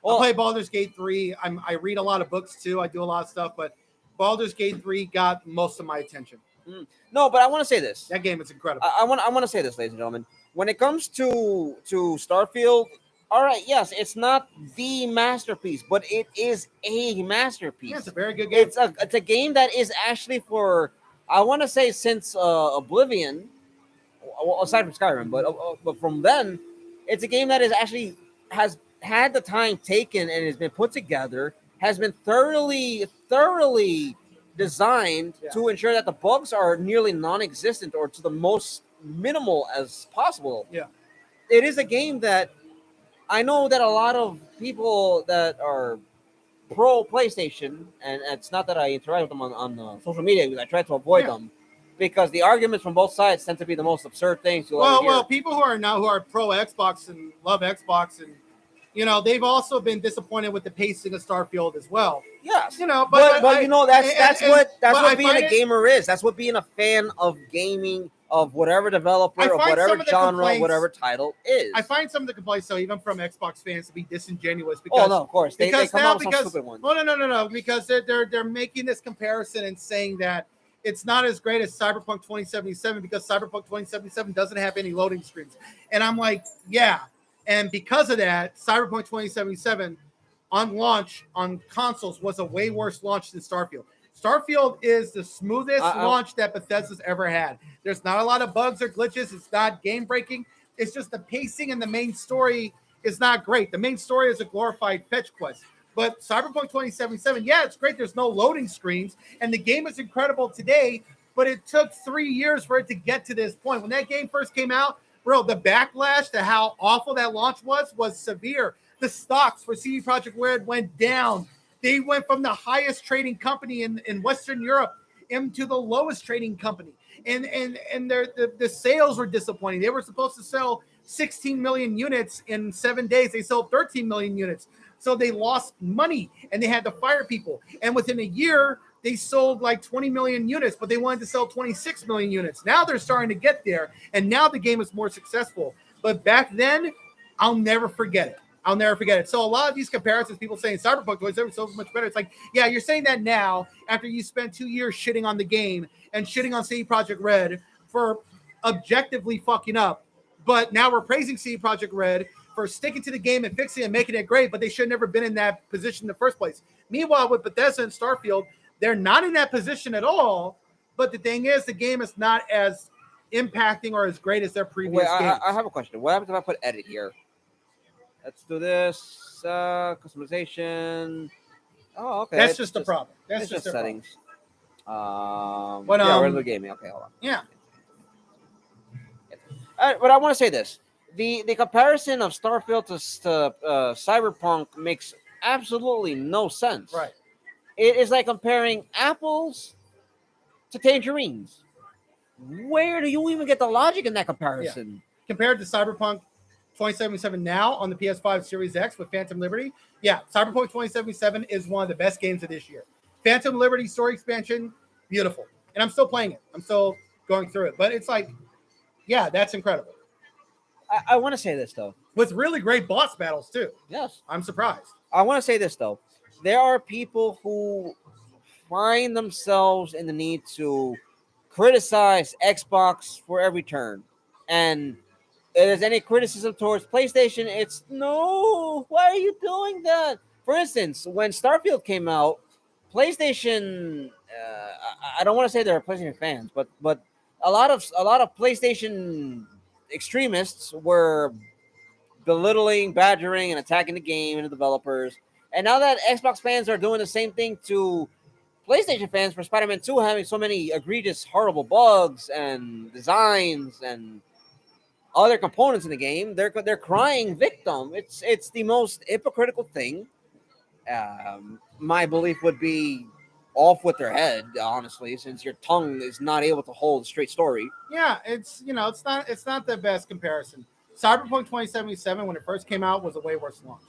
I play Baldur's Gate 3. I read a lot of books too. I do a lot of stuff, but Baldur's Gate 3 got most of my attention. No, but I want to say this. That game is incredible. I want to say this, ladies and gentlemen. When it comes to Starfield, all right, yes, it's not the masterpiece, but it is a masterpiece. Yeah, it's a very good game. It's a game that is actually for, I want to say, since Oblivion, well, aside from Skyrim, but from then, it's a game that has had the time taken and has been put together, has been thoroughly designed to ensure that the bugs are nearly non-existent or to the most minimal as possible. Yeah. It is a game that I know that a lot of people that are pro PlayStation, and it's not that I interact with them on social media because I try to avoid them, because the arguments from both sides tend to be the most absurd things you'll ever hear. Well, people who are pro Xbox and love Xbox, and they've also been disappointed with the pacing of Starfield as well. Yes, but that's what being a gamer is. That's what being a fan of gaming, of whatever developer, of whatever genre, whatever title is. I find some of the complaints, though, even from Xbox fans, to be disingenuous. Because, of course, they come out with some stupid ones. No, because they're making this comparison and saying that it's not as great as Cyberpunk 2077 because Cyberpunk 2077 doesn't have any loading screens. And I'm like, yeah. And because of that, Cyberpunk 2077 on launch on consoles was a way worse launch than Starfield. Starfield is the smoothest launch that Bethesda's ever had. There's not a lot of bugs or glitches. It's not game breaking. It's just the pacing and the main story is not great. The main story is a glorified fetch quest. But Cyberpunk 2077, yeah, it's great. There's no loading screens. And the game is incredible today, but it took 3 years for it to get to this point. When that game first came out, bro, the backlash to how awful that launch was severe. The stocks for CD Projekt Red went down. They went from the highest trading company in Western Europe into the lowest trading company. And the sales were disappointing. They were supposed to sell 16 million units in 7 days. They sold 13 million units. So they lost money and they had to fire people. And within a year, they sold like 20 million units, but they wanted to sell 26 million units. Now they're starting to get there. And now the game is more successful. But back then, I'll never forget it. I'll never forget it. So a lot of these comparisons, people saying Cyberpunk was so much better. It's like, yeah, you're saying that now after you spent 2 years shitting on the game and shitting on CD Projekt Red for objectively fucking up. But now we're praising CD Projekt Red for sticking to the game and fixing it and making it great, but they should have never been in that position in the first place. Meanwhile, with Bethesda and Starfield, they're not in that position at all. But the thing is, the game is not as impacting or as great as their previous games. I have a question. What happens if I put edit here? Let's do this. Customization. Oh, okay. That's just the problem. That's just settings. Regular gaming. Okay, hold on. Yeah. But I want to say this. The comparison of Starfield to Cyberpunk makes absolutely no sense. Right. It is like comparing apples to tangerines. Where do you even get the logic in that comparison? Yeah. Compared to Cyberpunk 2077 now on the PS5 Series X with Phantom Liberty, yeah, Cyberpunk 2077 is one of the best games of this year. Phantom Liberty story expansion, beautiful. And I'm still playing it. I'm still going through it. But it's like, yeah, that's incredible. I want to say this, though. With really great boss battles, too. Yes. I'm surprised. I want to say this, though. There are people who find themselves in the need to criticize Xbox for every turn. And if there's any criticism towards PlayStation, it's, no, why are you doing that? For instance, when Starfield came out, PlayStation, I don't want to say they're PlayStation fans, but a lot of PlayStation extremists were belittling, badgering, and attacking the game and the developers. And now that Xbox fans are doing the same thing to PlayStation fans for Spiderman 2 having so many egregious, horrible bugs and designs and other components in the game, they're crying victim. It's the most hypocritical thing. My belief would be off with their head, honestly, since your tongue is not able to hold a straight story. Yeah, it's not the best comparison. Cyberpunk 2077, when it first came out, was a way worse launch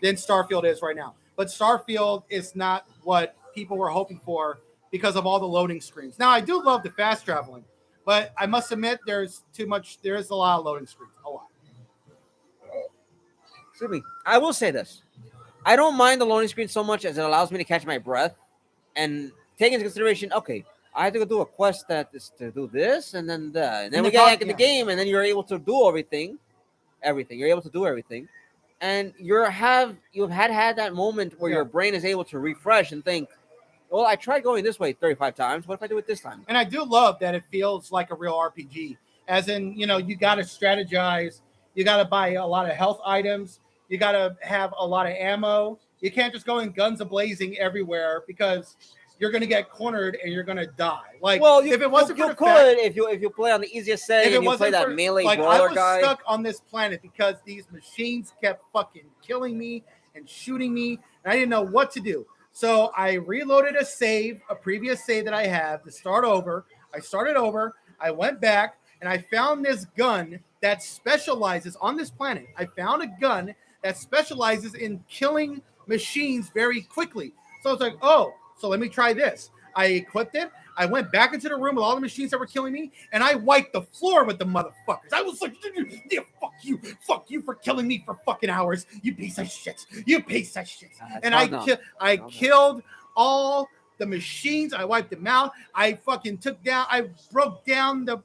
than Starfield is right now. But Starfield is not what people were hoping for because of all the loading screens. Now, I do love the fast traveling, but I must admit there is a lot of loading screens, a lot. Excuse me. I will say this. I don't mind the loading screen so much as it allows me to catch my breath and take into consideration, okay, I have to go do a quest that is to do this and then that. And then we get back in the game and then you're able to do everything. You're able to do everything. And you've had that moment where your brain is able to refresh and think, well, I tried going this way 35 times. What if I do it this time? And I do love that it feels like a real RPG. As in, you got to strategize. You got to buy a lot of health items. You got to have a lot of ammo. You can't just go in guns a-blazing everywhere because you're going to get cornered and you're going to die. Like, well, if it wasn't you for the could fact, if you play on the easiest setting and you play that melee like, brawler I was guy. stuck on this planet because these machines kept fucking killing me and shooting me, and I didn't know what to do. So I reloaded a previous save that I have to start over. I started over. I went back and I found this gun that specializes on this planet. I found a gun that specializes in killing machines very quickly. So I was like, oh, so let me try this. I equipped it. I went back into the room with all the machines that were killing me, and I wiped the floor with the motherfuckers. I was like, yeah, fuck you for killing me for fucking hours, you piece of shit, And I killed all the machines. I wiped them out. I broke down the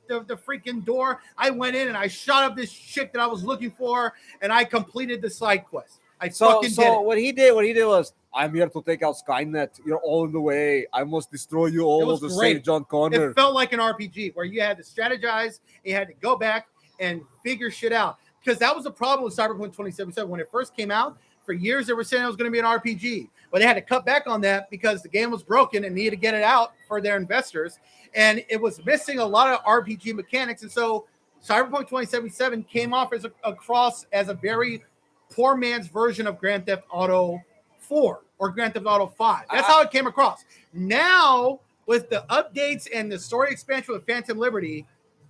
freaking door. I went in and I shot up this chick that I was looking for, and I completed the side quest. I fucking did it. What he did was, I'm here to take out Skynet. You're all in the way. I must destroy you all to save John Connor. It felt like an RPG where you had to strategize, you had to go back and figure shit out. Because that was the problem with Cyberpunk 2077. When it first came out, for years they were saying it was going to be an RPG. But they had to cut back on that because the game was broken and needed to get it out for their investors. And it was missing a lot of RPG mechanics. And so Cyberpunk 2077 came off as a very poor man's version of Grand Theft Auto 4 or Grand Theft Auto 5. That's how it came across. Now, with the updates and the story expansion with Phantom Liberty,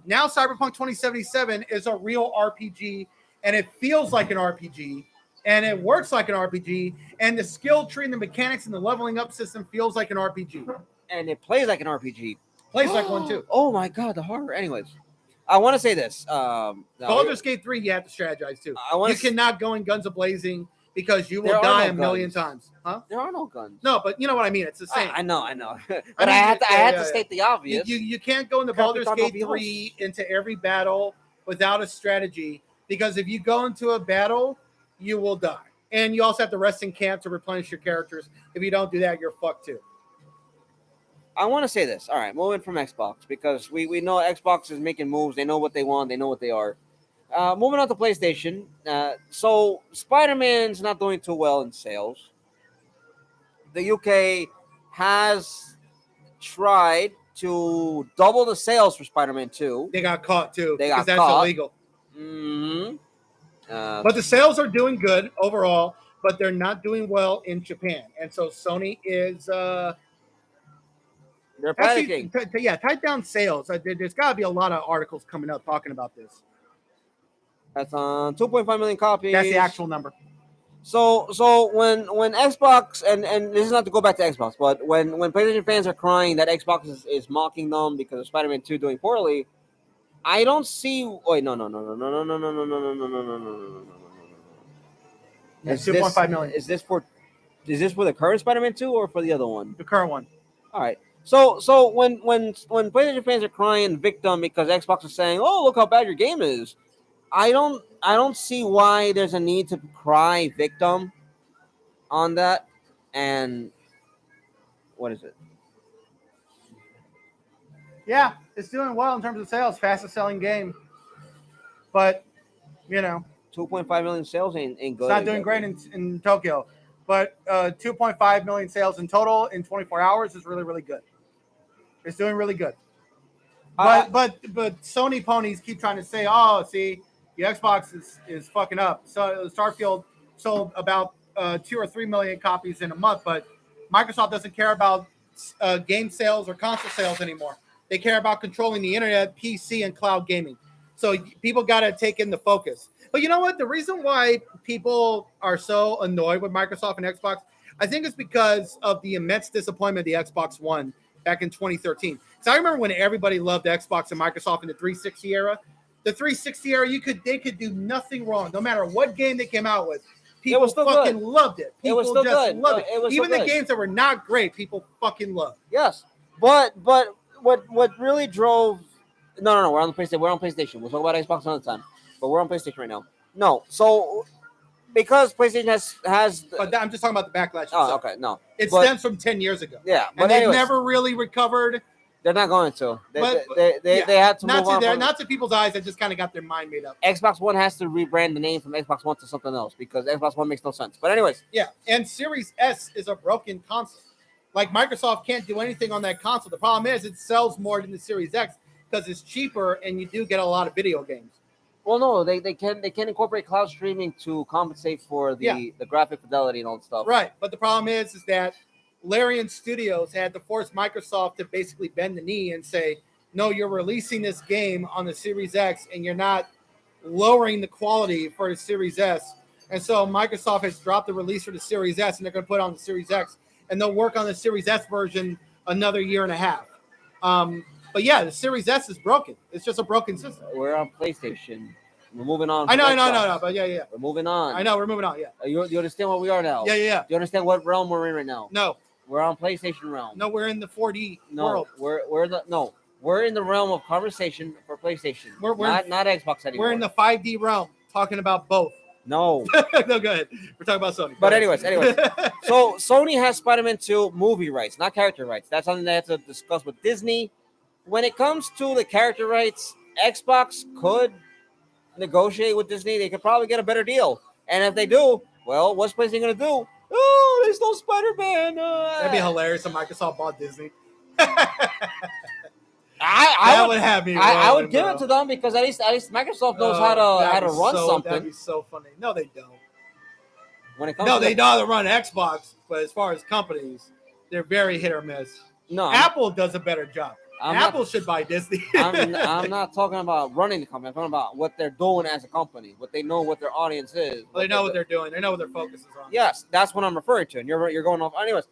now Cyberpunk 2077 is a real RPG, and it feels like an RPG, and it works like an RPG, and the skill tree and the mechanics and the leveling up system feels like an RPG. And it plays like an RPG. Plays like one, too. Oh, my God, the horror. Anyways, I want to say this. Baldur's Gate 3, you have to strategize, too. You cannot go in guns a-blazing, because you will die a million times. Huh? There are no guns. No, but you know what I mean. It's the same. I know. But I had to state the obvious. You can't go into Baldur's Gate 3 into every battle without a strategy, because if you go into a battle, you will die. And you also have to rest in camp to replenish your characters. If you don't do that, you're fucked too. I want to say this. All right, moving from Xbox, because we know Xbox is making moves. They know what they want. They know what they are. Moving on to PlayStation. So Spider-Man's not doing too well in sales. The UK has tried to double the sales for Spider-Man 2. They got caught too. Because that's illegal. Mm-hmm. But the sales are doing good overall, but they're not doing well in Japan. And so Sony is they're panicking. Type down sales. There's got to be a lot of articles coming up talking about this. That's on 2.5 million copies. That's the actual number. So when Xbox, and this is not to go back to Xbox, but when PlayStation fans are crying that Xbox is mocking them because of Spider-Man 2 doing poorly, I don't see. Wait, no. It's 2.5 million. Is this for the current Spider-Man 2 or for the other one? The current one. All right. So when PlayStation fans are crying victim because Xbox is saying, "Oh, look how bad your game is," I don't see why there's a need to cry victim on that. And what is it? Yeah, it's doing well in terms of sales, fastest selling game. But, 2.5 million sales ain't good. It's not doing great in Tokyo. But 2.5 million sales in total in 24 hours is really, really good. It's doing really good. But Sony ponies keep trying to say, oh, see, the Xbox is fucking up. So Starfield sold about 2 or 3 million copies in a month, but Microsoft doesn't care about game sales or console sales anymore. They care about controlling the internet, PC, and cloud gaming. So people got to take in the focus. But you know what? The reason why people are so annoyed with Microsoft and Xbox, I think it's because of the immense disappointment of the Xbox One back in 2013. So I remember when everybody loved Xbox and Microsoft in the 360 era. The 360 era, they could do nothing wrong. No matter what game they came out with, people fucking loved it. People just loved it. Even the games that were not great, people fucking loved. Yes, but what really drove? No, we're on the PlayStation. We're on PlayStation. We'll talk about Xbox another time, but we're on PlayStation right now. No, so because PlayStation has. But I'm just talking about the backlash. Oh, okay, no. It stems from 10 years ago. Yeah, but they've never really recovered. They're not going to. They had to move on. Not to people's eyes. They just kind of got their mind made up. Xbox One has to rebrand the name from Xbox One to something else because Xbox One makes no sense. But anyways. Yeah, and Series S is a broken console. Like Microsoft can't do anything on that console. The problem is it sells more than the Series X because it's cheaper and you do get a lot of video games. Well, no, they can incorporate cloud streaming to compensate for the graphic fidelity and all that stuff. Right, but the problem is that Larian Studios had to force Microsoft to basically bend the knee and say, no, you're releasing this game on the Series X and you're not lowering the quality for the Series S. And so Microsoft has dropped the release for the Series S and they're going to put it on the Series X. And they'll work on the Series S version another year and a half. But yeah, the Series S is broken. It's just a broken system. We're on PlayStation. We're moving on. I know. But yeah. We're moving on. I know, we're moving on, yeah. You understand what we are now? Yeah. Do you understand what realm we're in right now? No. We're on PlayStation realm. No, we're in the 4D world. We're in the realm of conversation for PlayStation. We're not Xbox anymore. We're in the 5D realm, talking about both. No. No, go ahead. We're talking about Sony. But anyways. So Sony has Spider-Man 2 movie rights, not character rights. That's something they have to discuss with Disney. When it comes to the character rights, Xbox could negotiate with Disney. They could probably get a better deal. And if they do, well, what's PlayStation going to do? Oh, they stole Spider-Man. That'd be hilarious if Microsoft bought Disney. I would have me. I would give it to them because at least Microsoft knows how to run something. That'd be so funny. No, they don't. When it comes they know how to run Xbox, but as far as companies, they're very hit or miss. No, Apple does a better job. Apple should buy Disney. I'm not talking about running the company. I'm talking about what they're doing as a company, what they know, what their audience is. Well, they know what they're doing. They know what their focus is on. Yes, that's what I'm referring to. And you're going off. Anyways.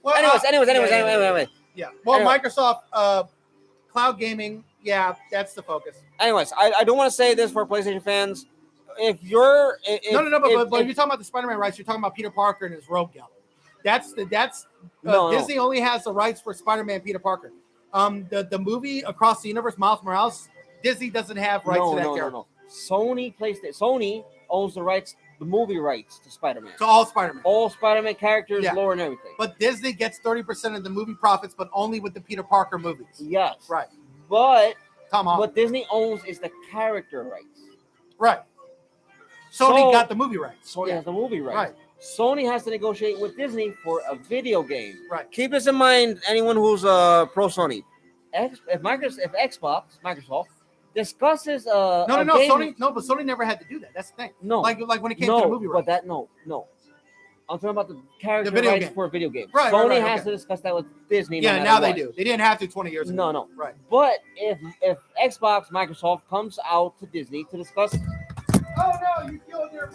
Yeah. Well, Microsoft cloud gaming, yeah, that's the focus. Anyways, I don't want to say this for PlayStation fans. If you're but if you're talking about the Spider-Man rights, you're talking about Peter Parker and his rogue gallery. Disney only has the rights for Spider-Man Peter Parker. The movie Across the Universe, Miles Morales, Disney doesn't have rights to that character. No. Sony owns the movie rights to Spider-Man. To all Spider-Man. All Spider-Man characters, lore, and everything. But Disney gets 30% of the movie profits, but only with the Peter Parker movies. Yes. Right. But what Disney owns is the character rights. Right. Sony got the movie rights. Sony has the movie rights. Right. Sony has to negotiate with Disney for a video game. Right. Keep this in mind, anyone who's pro Sony. If Microsoft discusses Sony never had to do that. That's the thing. No. Like when it came to the movie rights. But no. I'm talking about the character rights for a video game. Right, Sony has to discuss that with Disney. Yeah, now they do. They didn't have to 20 years ago. No. Right. But if Microsoft comes out to Disney to discuss. Oh no, you killed your.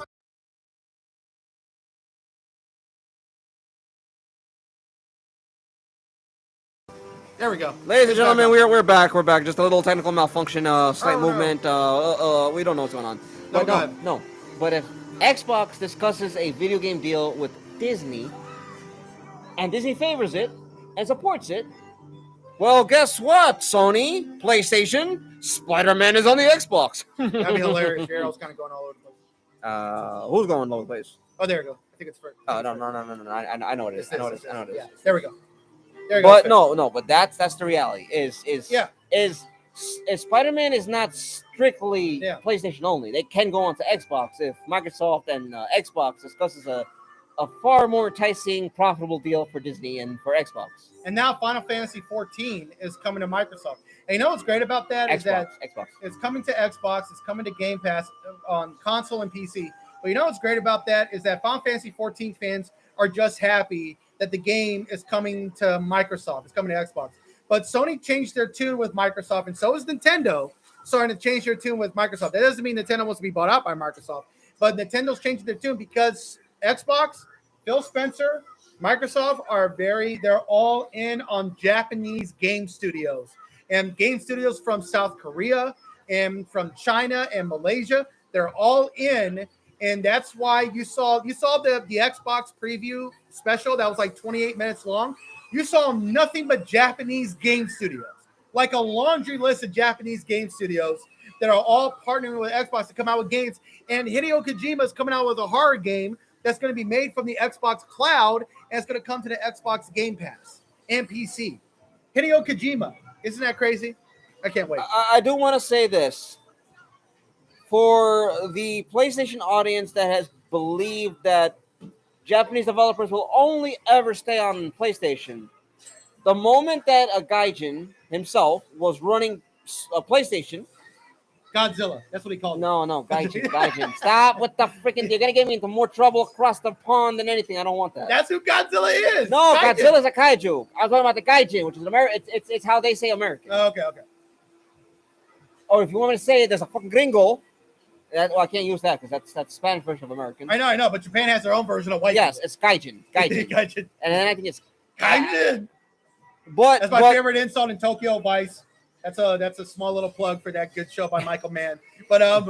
There we go. Ladies and gentlemen, we're back. We're back. Just a little technical malfunction, slight movement. We don't know what's going on. No. But if Xbox discusses a video game deal with Disney, and Disney favors it and supports it, well, guess what, Sony, PlayStation, Spider-Man is on the Xbox. That'd be hilarious. Gerald's kind of going all over the place. Who's going all over the place? Oh, there we go. I think it's first. Oh, no. I know what it is. I know what it is. Yeah, there we go. But but that's the reality. Is Spider-Man is not strictly PlayStation only. They can go on to Xbox if Microsoft and Xbox discusses a far more enticing, profitable deal for Disney and for Xbox. And now Final Fantasy 14 is coming to Microsoft. And you know what's great about that is that it's coming to Xbox, it's coming to Game Pass on console and PC. But you know what's great about that is that Final Fantasy 14 fans are just happy that the game is coming to Microsoft. It's coming to Xbox. But Sony changed their tune with Microsoft, and so is Nintendo starting to change their tune with Microsoft. That doesn't mean Nintendo wants to be bought out by Microsoft, but Nintendo's changing their tune because Xbox, Phil Spencer, Microsoft they're all in on Japanese game studios. And game studios from South Korea and from China and Malaysia, they're all in. And that's why you saw the Xbox preview special that was like 28 minutes long. You saw nothing but Japanese game studios, like a laundry list of Japanese game studios that are all partnering with Xbox to come out with games. And Hideo Kojima is coming out with a horror game that's going to be made from the Xbox Cloud, and it's going to come to the Xbox Game Pass and PC. Hideo Kojima. Isn't that crazy? I can't wait. I do want to say this. For the PlayStation audience that has believed that Japanese developers will only ever stay on PlayStation, the moment that a gaijin himself was running a PlayStation, Godzilla. That's what he called it. No, Gaijin. Stop with the freaking. You're gonna get me into more trouble across the pond than anything. I don't want that. That's who Godzilla is. No, Godzilla's a kaiju. I was talking about the Gaijin, which is American. It's how they say American. Okay. Or if you want me to say it, there's a fucking gringo. I can't use that because that's Spanish version of American. I know, but Japan has their own version of white. Yes, people. it's Gaijin. Gaijin. And then I think it's Gaijin. But that's my favorite insult in Tokyo Vice. That's a small little plug for that good show by Michael Mann. But he has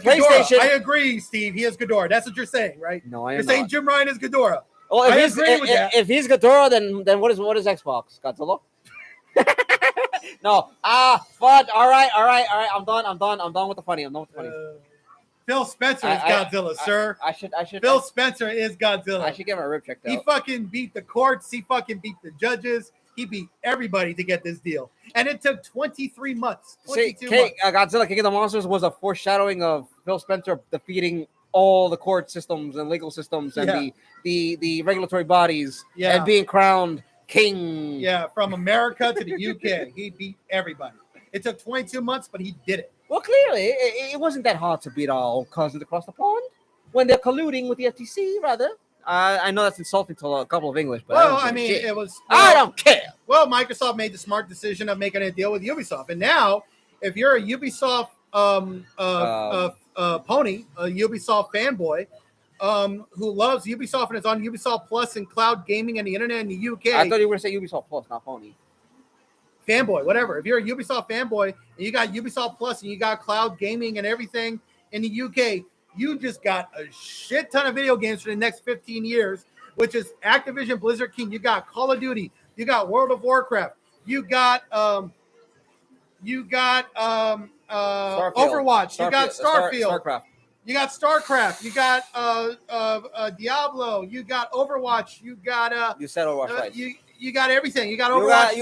Ghidorah. I agree, Steve. He has Ghidorah. That's what you're saying, right? No, I am You're saying Jim Ryan is Ghidorah. Well, if he's Ghidorah, then what is Xbox? Godzilla? No. Fudge. All right. I'm done with the funny. Phil Spencer is Godzilla, sir. I should. Phil Spencer is Godzilla. I should give him a rib check though. He fucking beat the courts. He fucking beat the judges. He beat everybody to get this deal, and it took 23 months. 22 months. Godzilla King of the Monsters was a foreshadowing of Phil Spencer defeating all the court systems and legal systems and the regulatory bodies and being crowned king. Yeah, from America to the UK, he beat everybody. It took 22 months, but he did it. Well, clearly, it wasn't that hard to beat our old cousins across the pond when they're colluding with the FTC, rather. I know that's insulting to a couple of English, but it was. I don't care. Well, Microsoft made the smart decision of making a deal with Ubisoft, and now if you're a Ubisoft pony, a Ubisoft fanboy, who loves Ubisoft and is on Ubisoft Plus and cloud gaming and the internet in the UK. I thought you were going to say Ubisoft Plus, not pony. Fanboy, whatever. If you're a Ubisoft fanboy and you got Ubisoft Plus and you got cloud gaming and everything in the UK, you just got a shit ton of video games for the next 15 years, which is Activision Blizzard King. You got Call of Duty, you got World of Warcraft, you got Overwatch, you got Starfield, you got StarCraft, you got Diablo, you got Overwatch, you got you said Overwatch right. You got everything. You got Overwatch.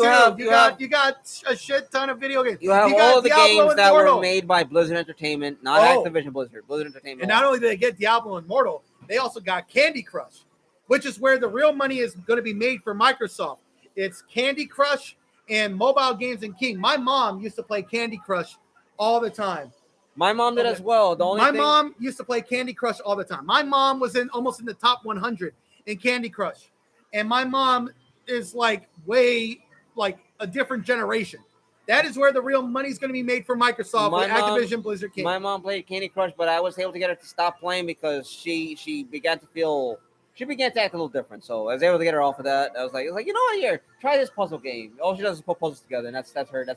You got a shit ton of video games. You have all the Diablo games that Immortal. were made by Blizzard Entertainment, not Activision Blizzard. Blizzard Entertainment. And not only did they get Diablo Immortal, they also got Candy Crush, which is where the real money is going to be made for Microsoft. It's Candy Crush and mobile games and King. My mom used to play Candy Crush all the time. My mom did as well. My mom used to play Candy Crush all the time. My mom was almost in the top 100 in Candy Crush, and my mom is way a different generation. That is where the real money is going to be made for Microsoft with Activision Blizzard King. My mom played Candy Crush, but I was able to get her to stop playing because she began to act a little different. So I was able to get her off of that. I was like, you know what, here, try this puzzle game. All she does is put puzzles together, and that's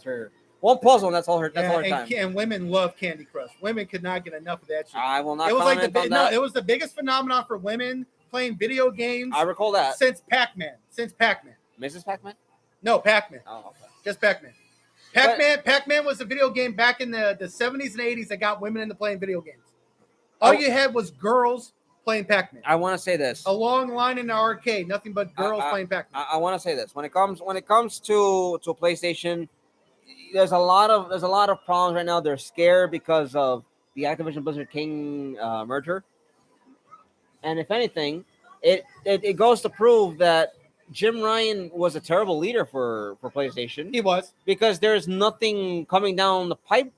her one puzzle, and that's all her time. And women love Candy Crush. Women could not get enough of that shit. I will not. It was the biggest phenomenon for women playing video games. I recall that since Pac-Man. Mrs. Pac-Man? No, Pac-Man. Oh, okay. Just Pac-Man. Pac-Man was a video game back in the 70s and 80s that got women into playing video games. All you had was girls playing Pac-Man. I want to say this. A long line in the arcade, nothing but girls playing Pac-Man. I want to say this. When it comes to a PlayStation, there's a lot of problems right now. They're scared because of the Activision Blizzard King merger. And if anything, it goes to prove that Jim Ryan was a terrible leader for PlayStation. He was. Because there's nothing coming down the pipe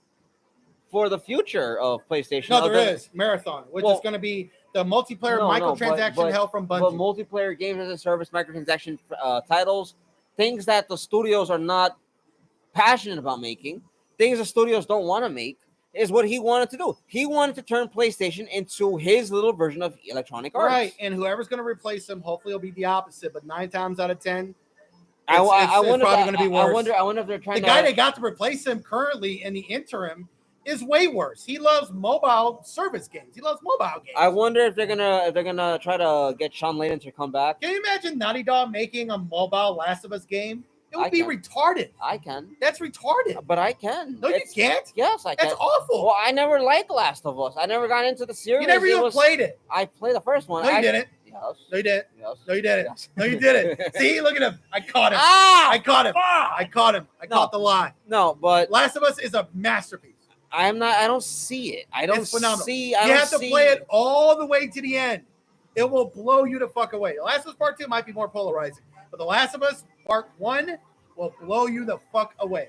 for the future of PlayStation. No, there is. Marathon, which is going to be the multiplayer microtransaction hell from Bungie. But multiplayer games as a service microtransaction titles, things that the studios are not passionate about making, things the studios don't want to make, is what he wanted to do. He wanted to turn PlayStation into his little version of Electronic Arts. Right, and whoever's going to replace him, hopefully it'll be the opposite, but 9 times out of 10, I wonder probably going to be worse. I wonder if they're trying the guy that got to replace him currently in the interim is way worse. He loves mobile service games. He loves mobile games. I wonder if they're gonna try to get Sean Layden to come back. Can you imagine Naughty Dog making a mobile Last of Us game? It would be retarded. I can. That's retarded. But I can. No, you can't. Yes, I can. That's awful. Well, I never liked Last of Us. I never got into the series. You never even played it. I played the first one. No, you didn't. Yes. No, you didn't. Yes. No, you didn't. Yes. No, you didn't. See, look at him. I caught him. I caught him. I caught the lie. No, but Last of Us is a masterpiece. I don't see it. It's phenomenal. You have to play it all the way to the end. It will blow you the fuck away. The Last of Us Part 2 might be more polarizing, but The Last of Us Part 1 will blow you the fuck away.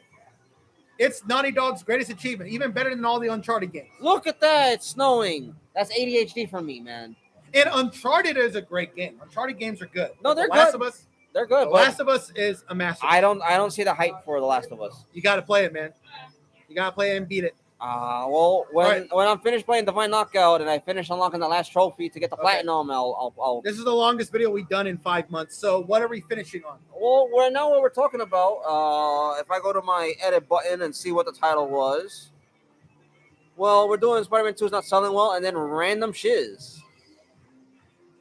It's Naughty Dog's greatest achievement, even better than all the Uncharted games. Look at that. It's snowing. That's ADHD for me, man. And Uncharted is a great game. Uncharted games are good. No, they're The Last good. of Us. They're good. The But Last of Us is a masterpiece. I don't see the hype for The Last of Us. You got to play it, man. You got to play it and beat it. Well, when I'm finished playing Divine Knockout and I finish unlocking the last trophy to get the platinum, I'll. This is the longest video we've done in 5 months. So what are we finishing on? Well, right now what we're talking about. If I go to my edit button and see what the title was. Well, we're doing Spider-Man 2 is not selling well, and then random shiz.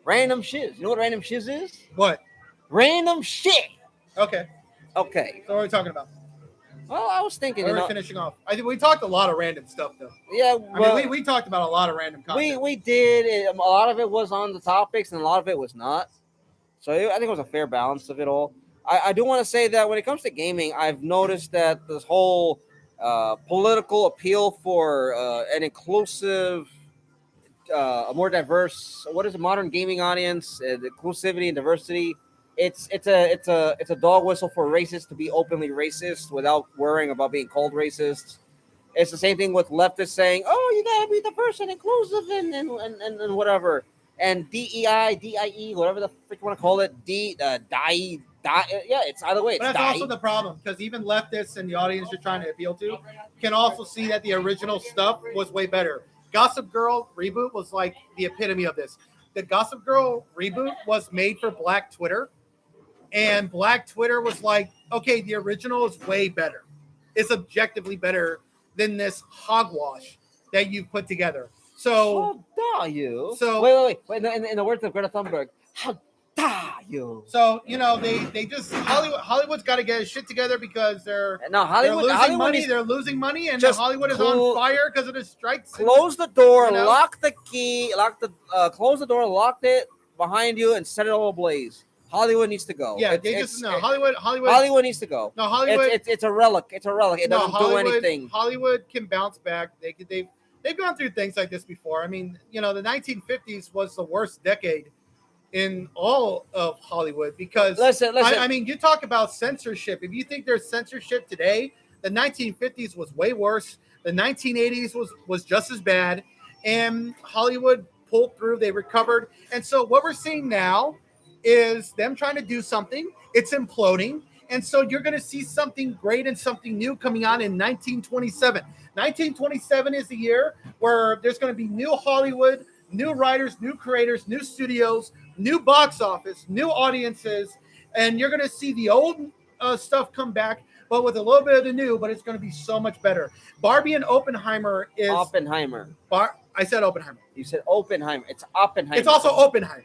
Random shiz. You know what random shiz is? What? Random shit. Okay. Okay. So what are we talking about? Well, I was thinking. What are we finishing off? I think we talked a lot of random stuff, though. Yeah. Well, I mean, we talked about a lot of random content. We did. A lot of it was on the topics, and a lot of it was not. So I think it was a fair balance of it all. I do want to say that when it comes to gaming, I've noticed that this whole political appeal for an inclusive, a more diverse, what is a modern gaming audience, inclusivity and diversity. It's a dog whistle for racists to be openly racist without worrying about being called racist. It's the same thing with leftists saying, "Oh, you gotta be diverse and inclusive and whatever." And DEI, DIE, whatever the frick you want to call it, die. Yeah, it's either way. It's but that's die. also the problem, because even leftists and the audience you're trying to appeal to can also see that the original stuff was way better. Gossip Girl reboot was like the epitome of this. The Gossip Girl reboot was made for Black Twitter, and Black Twitter was like, okay, the original is way better. It's objectively better than this hogwash that you've put together. So, how dare you? So wait. In the words of Greta Thunberg, how dare you? So they just Hollywood's got to get his shit together because they're losing money. They're losing money, and Hollywood is on fire because of the strikes. Close the door, lock the key, close the door, lock it behind you, and set it all ablaze. Hollywood needs to go. Yeah, Hollywood needs to go. No, Hollywood. It's a relic. It's a relic. It doesn't do anything. Hollywood can bounce back. They've gone through things like this before. I mean, the 1950s was the worst decade in all of Hollywood because listen. I mean, you talk about censorship. If you think there's censorship today, the 1950s was way worse. The 1980s was just as bad, and Hollywood pulled through. They recovered, and so what we're seeing now is them trying to do something. It's imploding, and so you're going to see something great and something new coming on in 1927. 1927 is the year where there's going to be new Hollywood, new writers, new creators, new studios, new box office, new audiences, and you're going to see the old stuff come back, but with a little bit of the new, but it's going to be so much better. Barbie and Oppenheimer is... Oppenheimer. I said Oppenheimer. You said Oppenheimer. It's Oppenheimer. It's also Oppenheimer.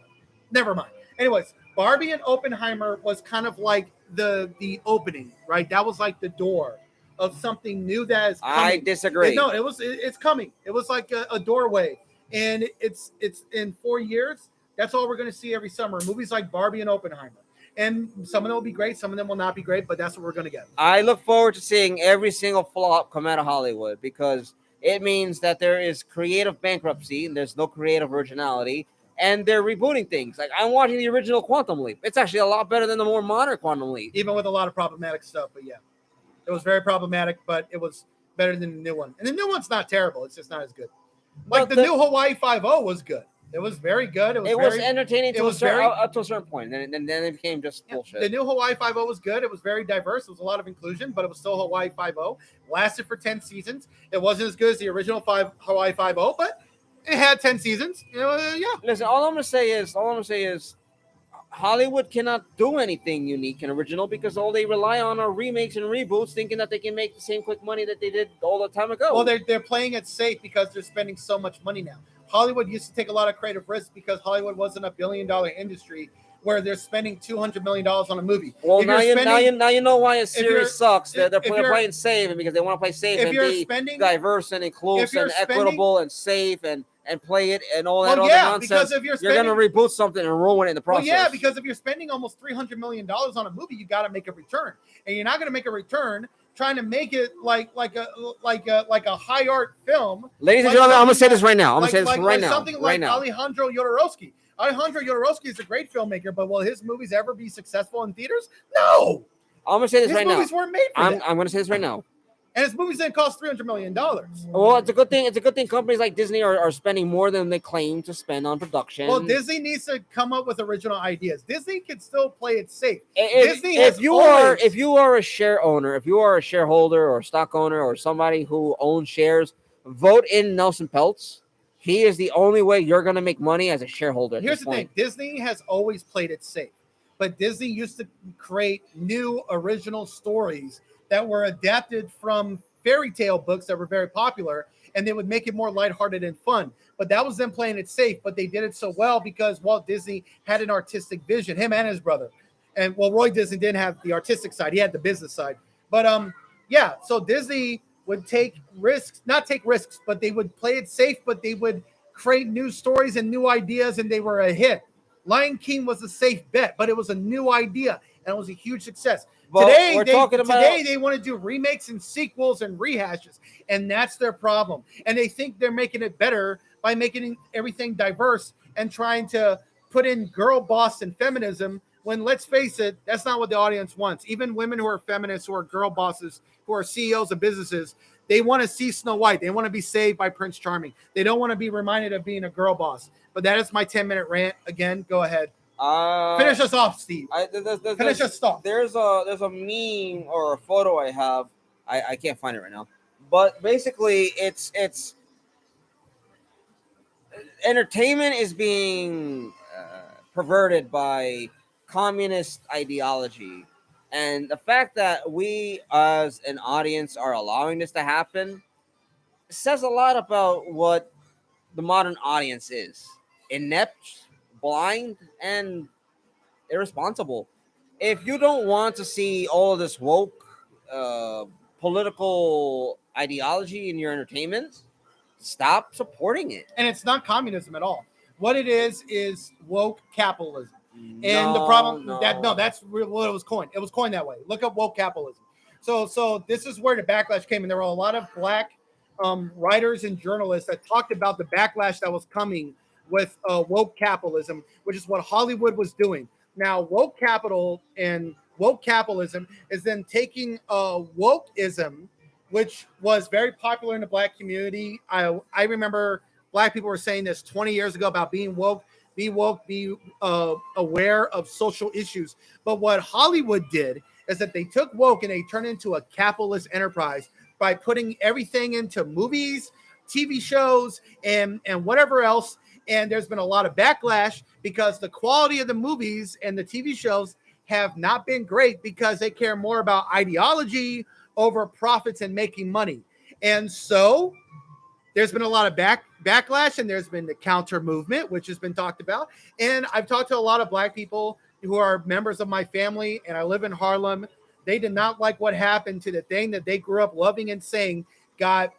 Never mind. Anyways, Barbie and Oppenheimer was kind of like the opening, right? That was like the door of something new that is coming. I disagree. It's coming. It was like a doorway. And it's in 4 years, that's all we're going to see every summer. Movies like Barbie and Oppenheimer. And some of them will be great. Some of them will not be great, but that's what we're going to get. I look forward to seeing every single flop come out of Hollywood because it means that there is creative bankruptcy and there's no creative originality. And they're rebooting things. Like, I'm watching the original Quantum Leap. It's actually a lot better than the more modern Quantum Leap. Even with a lot of problematic stuff, but yeah. It was very problematic, but it was better than the new one. And the new one's not terrible. It's just not as good. Like the new Hawaii Five-0 was good. It was very good. It was entertaining up to a certain point. And then it became just bullshit. The new Hawaii Five-0 was good. It was very diverse. It was a lot of inclusion, but it was still Hawaii Five-0. Lasted for 10 seasons. It wasn't as good as the original Hawaii Five-0, but it had 10 seasons. Yeah. Listen, all I'm gonna say is Hollywood cannot do anything unique and original because all they rely on are remakes and reboots, thinking that they can make the same quick money that they did all the time ago. Well, they're playing it safe because they're spending so much money now. Hollywood used to take a lot of creative risks because Hollywood wasn't $1 billion industry where they're spending $200 million on a movie. Well, now you know why a series sucks. They're playing safe because they want to play safe and be diverse and inclusive and equitable and safe and play it and all that other nonsense. Because if you're going to reboot something and ruin it in the process. Well, yeah, because if you're spending almost $300 million on a movie, you got to make a return, and you're not going to make a return trying to make it like a high art film. Ladies and gentlemen, I'm going to say this right now. Something like Alejandro Jodorowsky. Alejandro Jodorowsky is a great filmmaker, but will his movies ever be successful in theaters? No. I'm going to say this right now. His movies weren't made for that. I'm going to say this right now. And his movies didn't cost $300 million. Well, it's a good thing. It's a good thing companies like Disney are spending more than they claim to spend on production. Well, Disney needs to come up with original ideas. Disney can still play it safe. If you are a share owner, if you are a shareholder or stock owner or somebody who owns shares, vote in Nelson Peltz. He is the only way you're going to make money as a shareholder. Here's the thing: Disney has always played it safe, but Disney used to create new original stories that were adapted from fairy tale books that were very popular, and they would make it more lighthearted and fun. But that was them playing it safe, but they did it so well because Walt Disney had an artistic vision, him and his brother. And well, Roy Disney didn't have the artistic side, he had the business side. But yeah, so Disney would not take risks, but they would play it safe, but they would create new stories and new ideas, and they were a hit. Lion King was a safe bet, but it was a new idea, and it was a huge success. Well, today they want to do remakes and sequels and rehashes, and that's their problem. And they think they're making it better by making everything diverse and trying to put in girl boss and feminism, when, let's face it, that's not what the audience wants. Even women who are feminists, who are girl bosses, who are CEOs of businesses, they want to see Snow White. They want to be saved by Prince Charming. They don't want to be reminded of being a girl boss. But that is my 10-minute rant. Again, go ahead. Finish us off, Steve. Finish us off. There's a meme or a photo I have. I can't find it right now. But basically, it's entertainment is being perverted by communist ideology, and the fact that we as an audience are allowing this to happen says a lot about what the modern audience is: inept, blind, and irresponsible. If you don't want to see all of this woke political ideology in your entertainment, stop supporting it. And it's not communism at all. What it is woke capitalism. And the problem that's what it was coined. It was coined that way. Look up woke capitalism. So this is where the backlash came, and there were a lot of black writers and journalists that talked about the backlash that was coming with woke capitalism, which is what Hollywood was doing. Now, woke capitalism is then taking wokeism, which was very popular in the black community. I remember black people were saying this 20 years ago about being woke. Be woke, be aware of social issues. But what Hollywood did is that they took woke and they turned it into a capitalist enterprise by putting everything into movies, TV shows, and whatever else. And there's been a lot of backlash because the quality of the movies and the TV shows have not been great because they care more about ideology over profits and making money. And so there's been a lot of backlash, and there's been the counter movement, which has been talked about. And I've talked to a lot of black people who are members of my family, and I live in Harlem. They did not like what happened to the thing that they grew up loving and saying got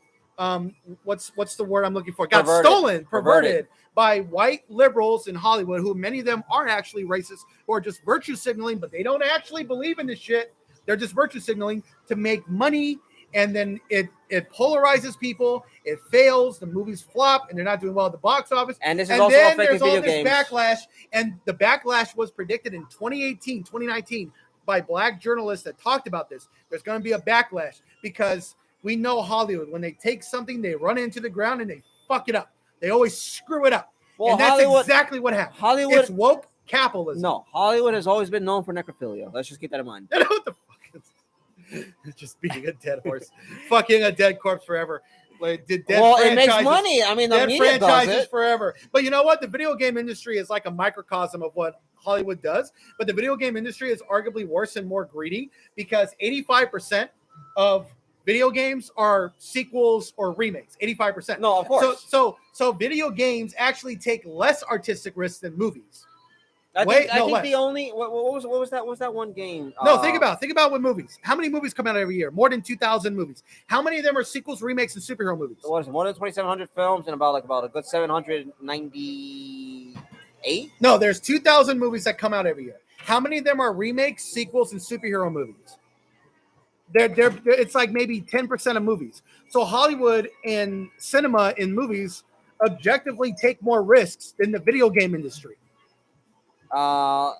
what's the word I'm looking for? Got perverted by white liberals in Hollywood, who many of them aren't actually racist or just virtue signaling, but they don't actually believe in this shit. They're just virtue signaling to make money. And then it polarizes people. It fails. The movies flop, and they're not doing well at the box office. And this is also affecting video games. Backlash, and the backlash was predicted in 2018, 2019 by black journalists that talked about this. There's going to be a backlash because we know Hollywood. When they take something, they run into the ground and they fuck it up. They always screw it up. Well, and that's exactly what happened. It's woke capitalism. No, Hollywood has always been known for necrophilia. Let's just keep that in mind. What the fuck? It's just beating a dead horse, fucking a dead corpse forever. It makes money. I mean, the media does it forever. But you know what? The video game industry is like a microcosm of what Hollywood does. But the video game industry is arguably worse and more greedy because 85% of video games are sequels or remakes. 85%. No, of course. So video games actually take less artistic risks than movies. I think the only what was that one game? No, think about what movies. How many movies come out every year? More than 2,000 movies. How many of them are sequels, remakes, and superhero movies? What is it? More than 2,700 films and about a good 798. No, there's 2,000 movies that come out every year. How many of them are remakes, sequels, and superhero movies? It's like maybe 10% of movies. So Hollywood and cinema in movies objectively take more risks than the video game industry. Hold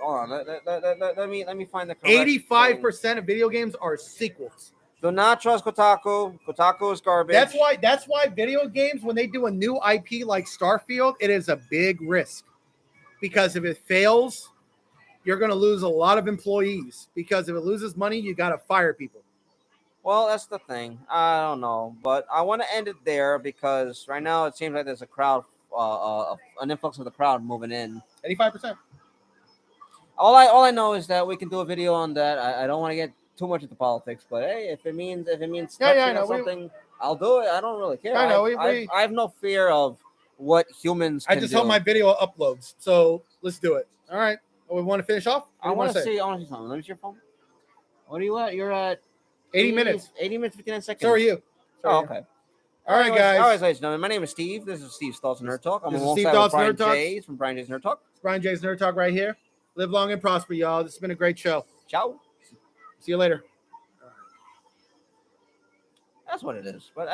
on. Let me find the correct 85% of video games are sequels. Do not trust Kotaku. Kotaku is garbage. That's why video games, when they do a new IP like Starfield, it is a big risk. Because if it fails, you're going to lose a lot of employees. Because if it loses money, you got to fire people. Well, that's the thing. I don't know, but I want to end it there because right now it seems like there's a crowd, an influx of the crowd moving in. 85%. All I know is that we can do a video on that. I don't want to get too much into politics, but hey, if it means I know. on something, I'll do it. I don't really care. I know. I have no fear of what humans. I can just do. hope my video uploads. So let's do it. All right. We want to finish off? I want to see something. Let me see your phone. What are you at? You're at 80 minutes. 80 minutes, 59 seconds. So are you. Okay. All right, guys. All right, ladies and gentlemen. My name is Steve. This is Steve's Thoughts and Nerd Talk. I'm This is alongside Steve with Thoughts Brian Nerd Talks. J's from Brian J's Nerd Talk. Brian J's Nerd Talk right here. Live long and prosper, y'all. This has been a great show. Ciao. See you later. That's what it is. But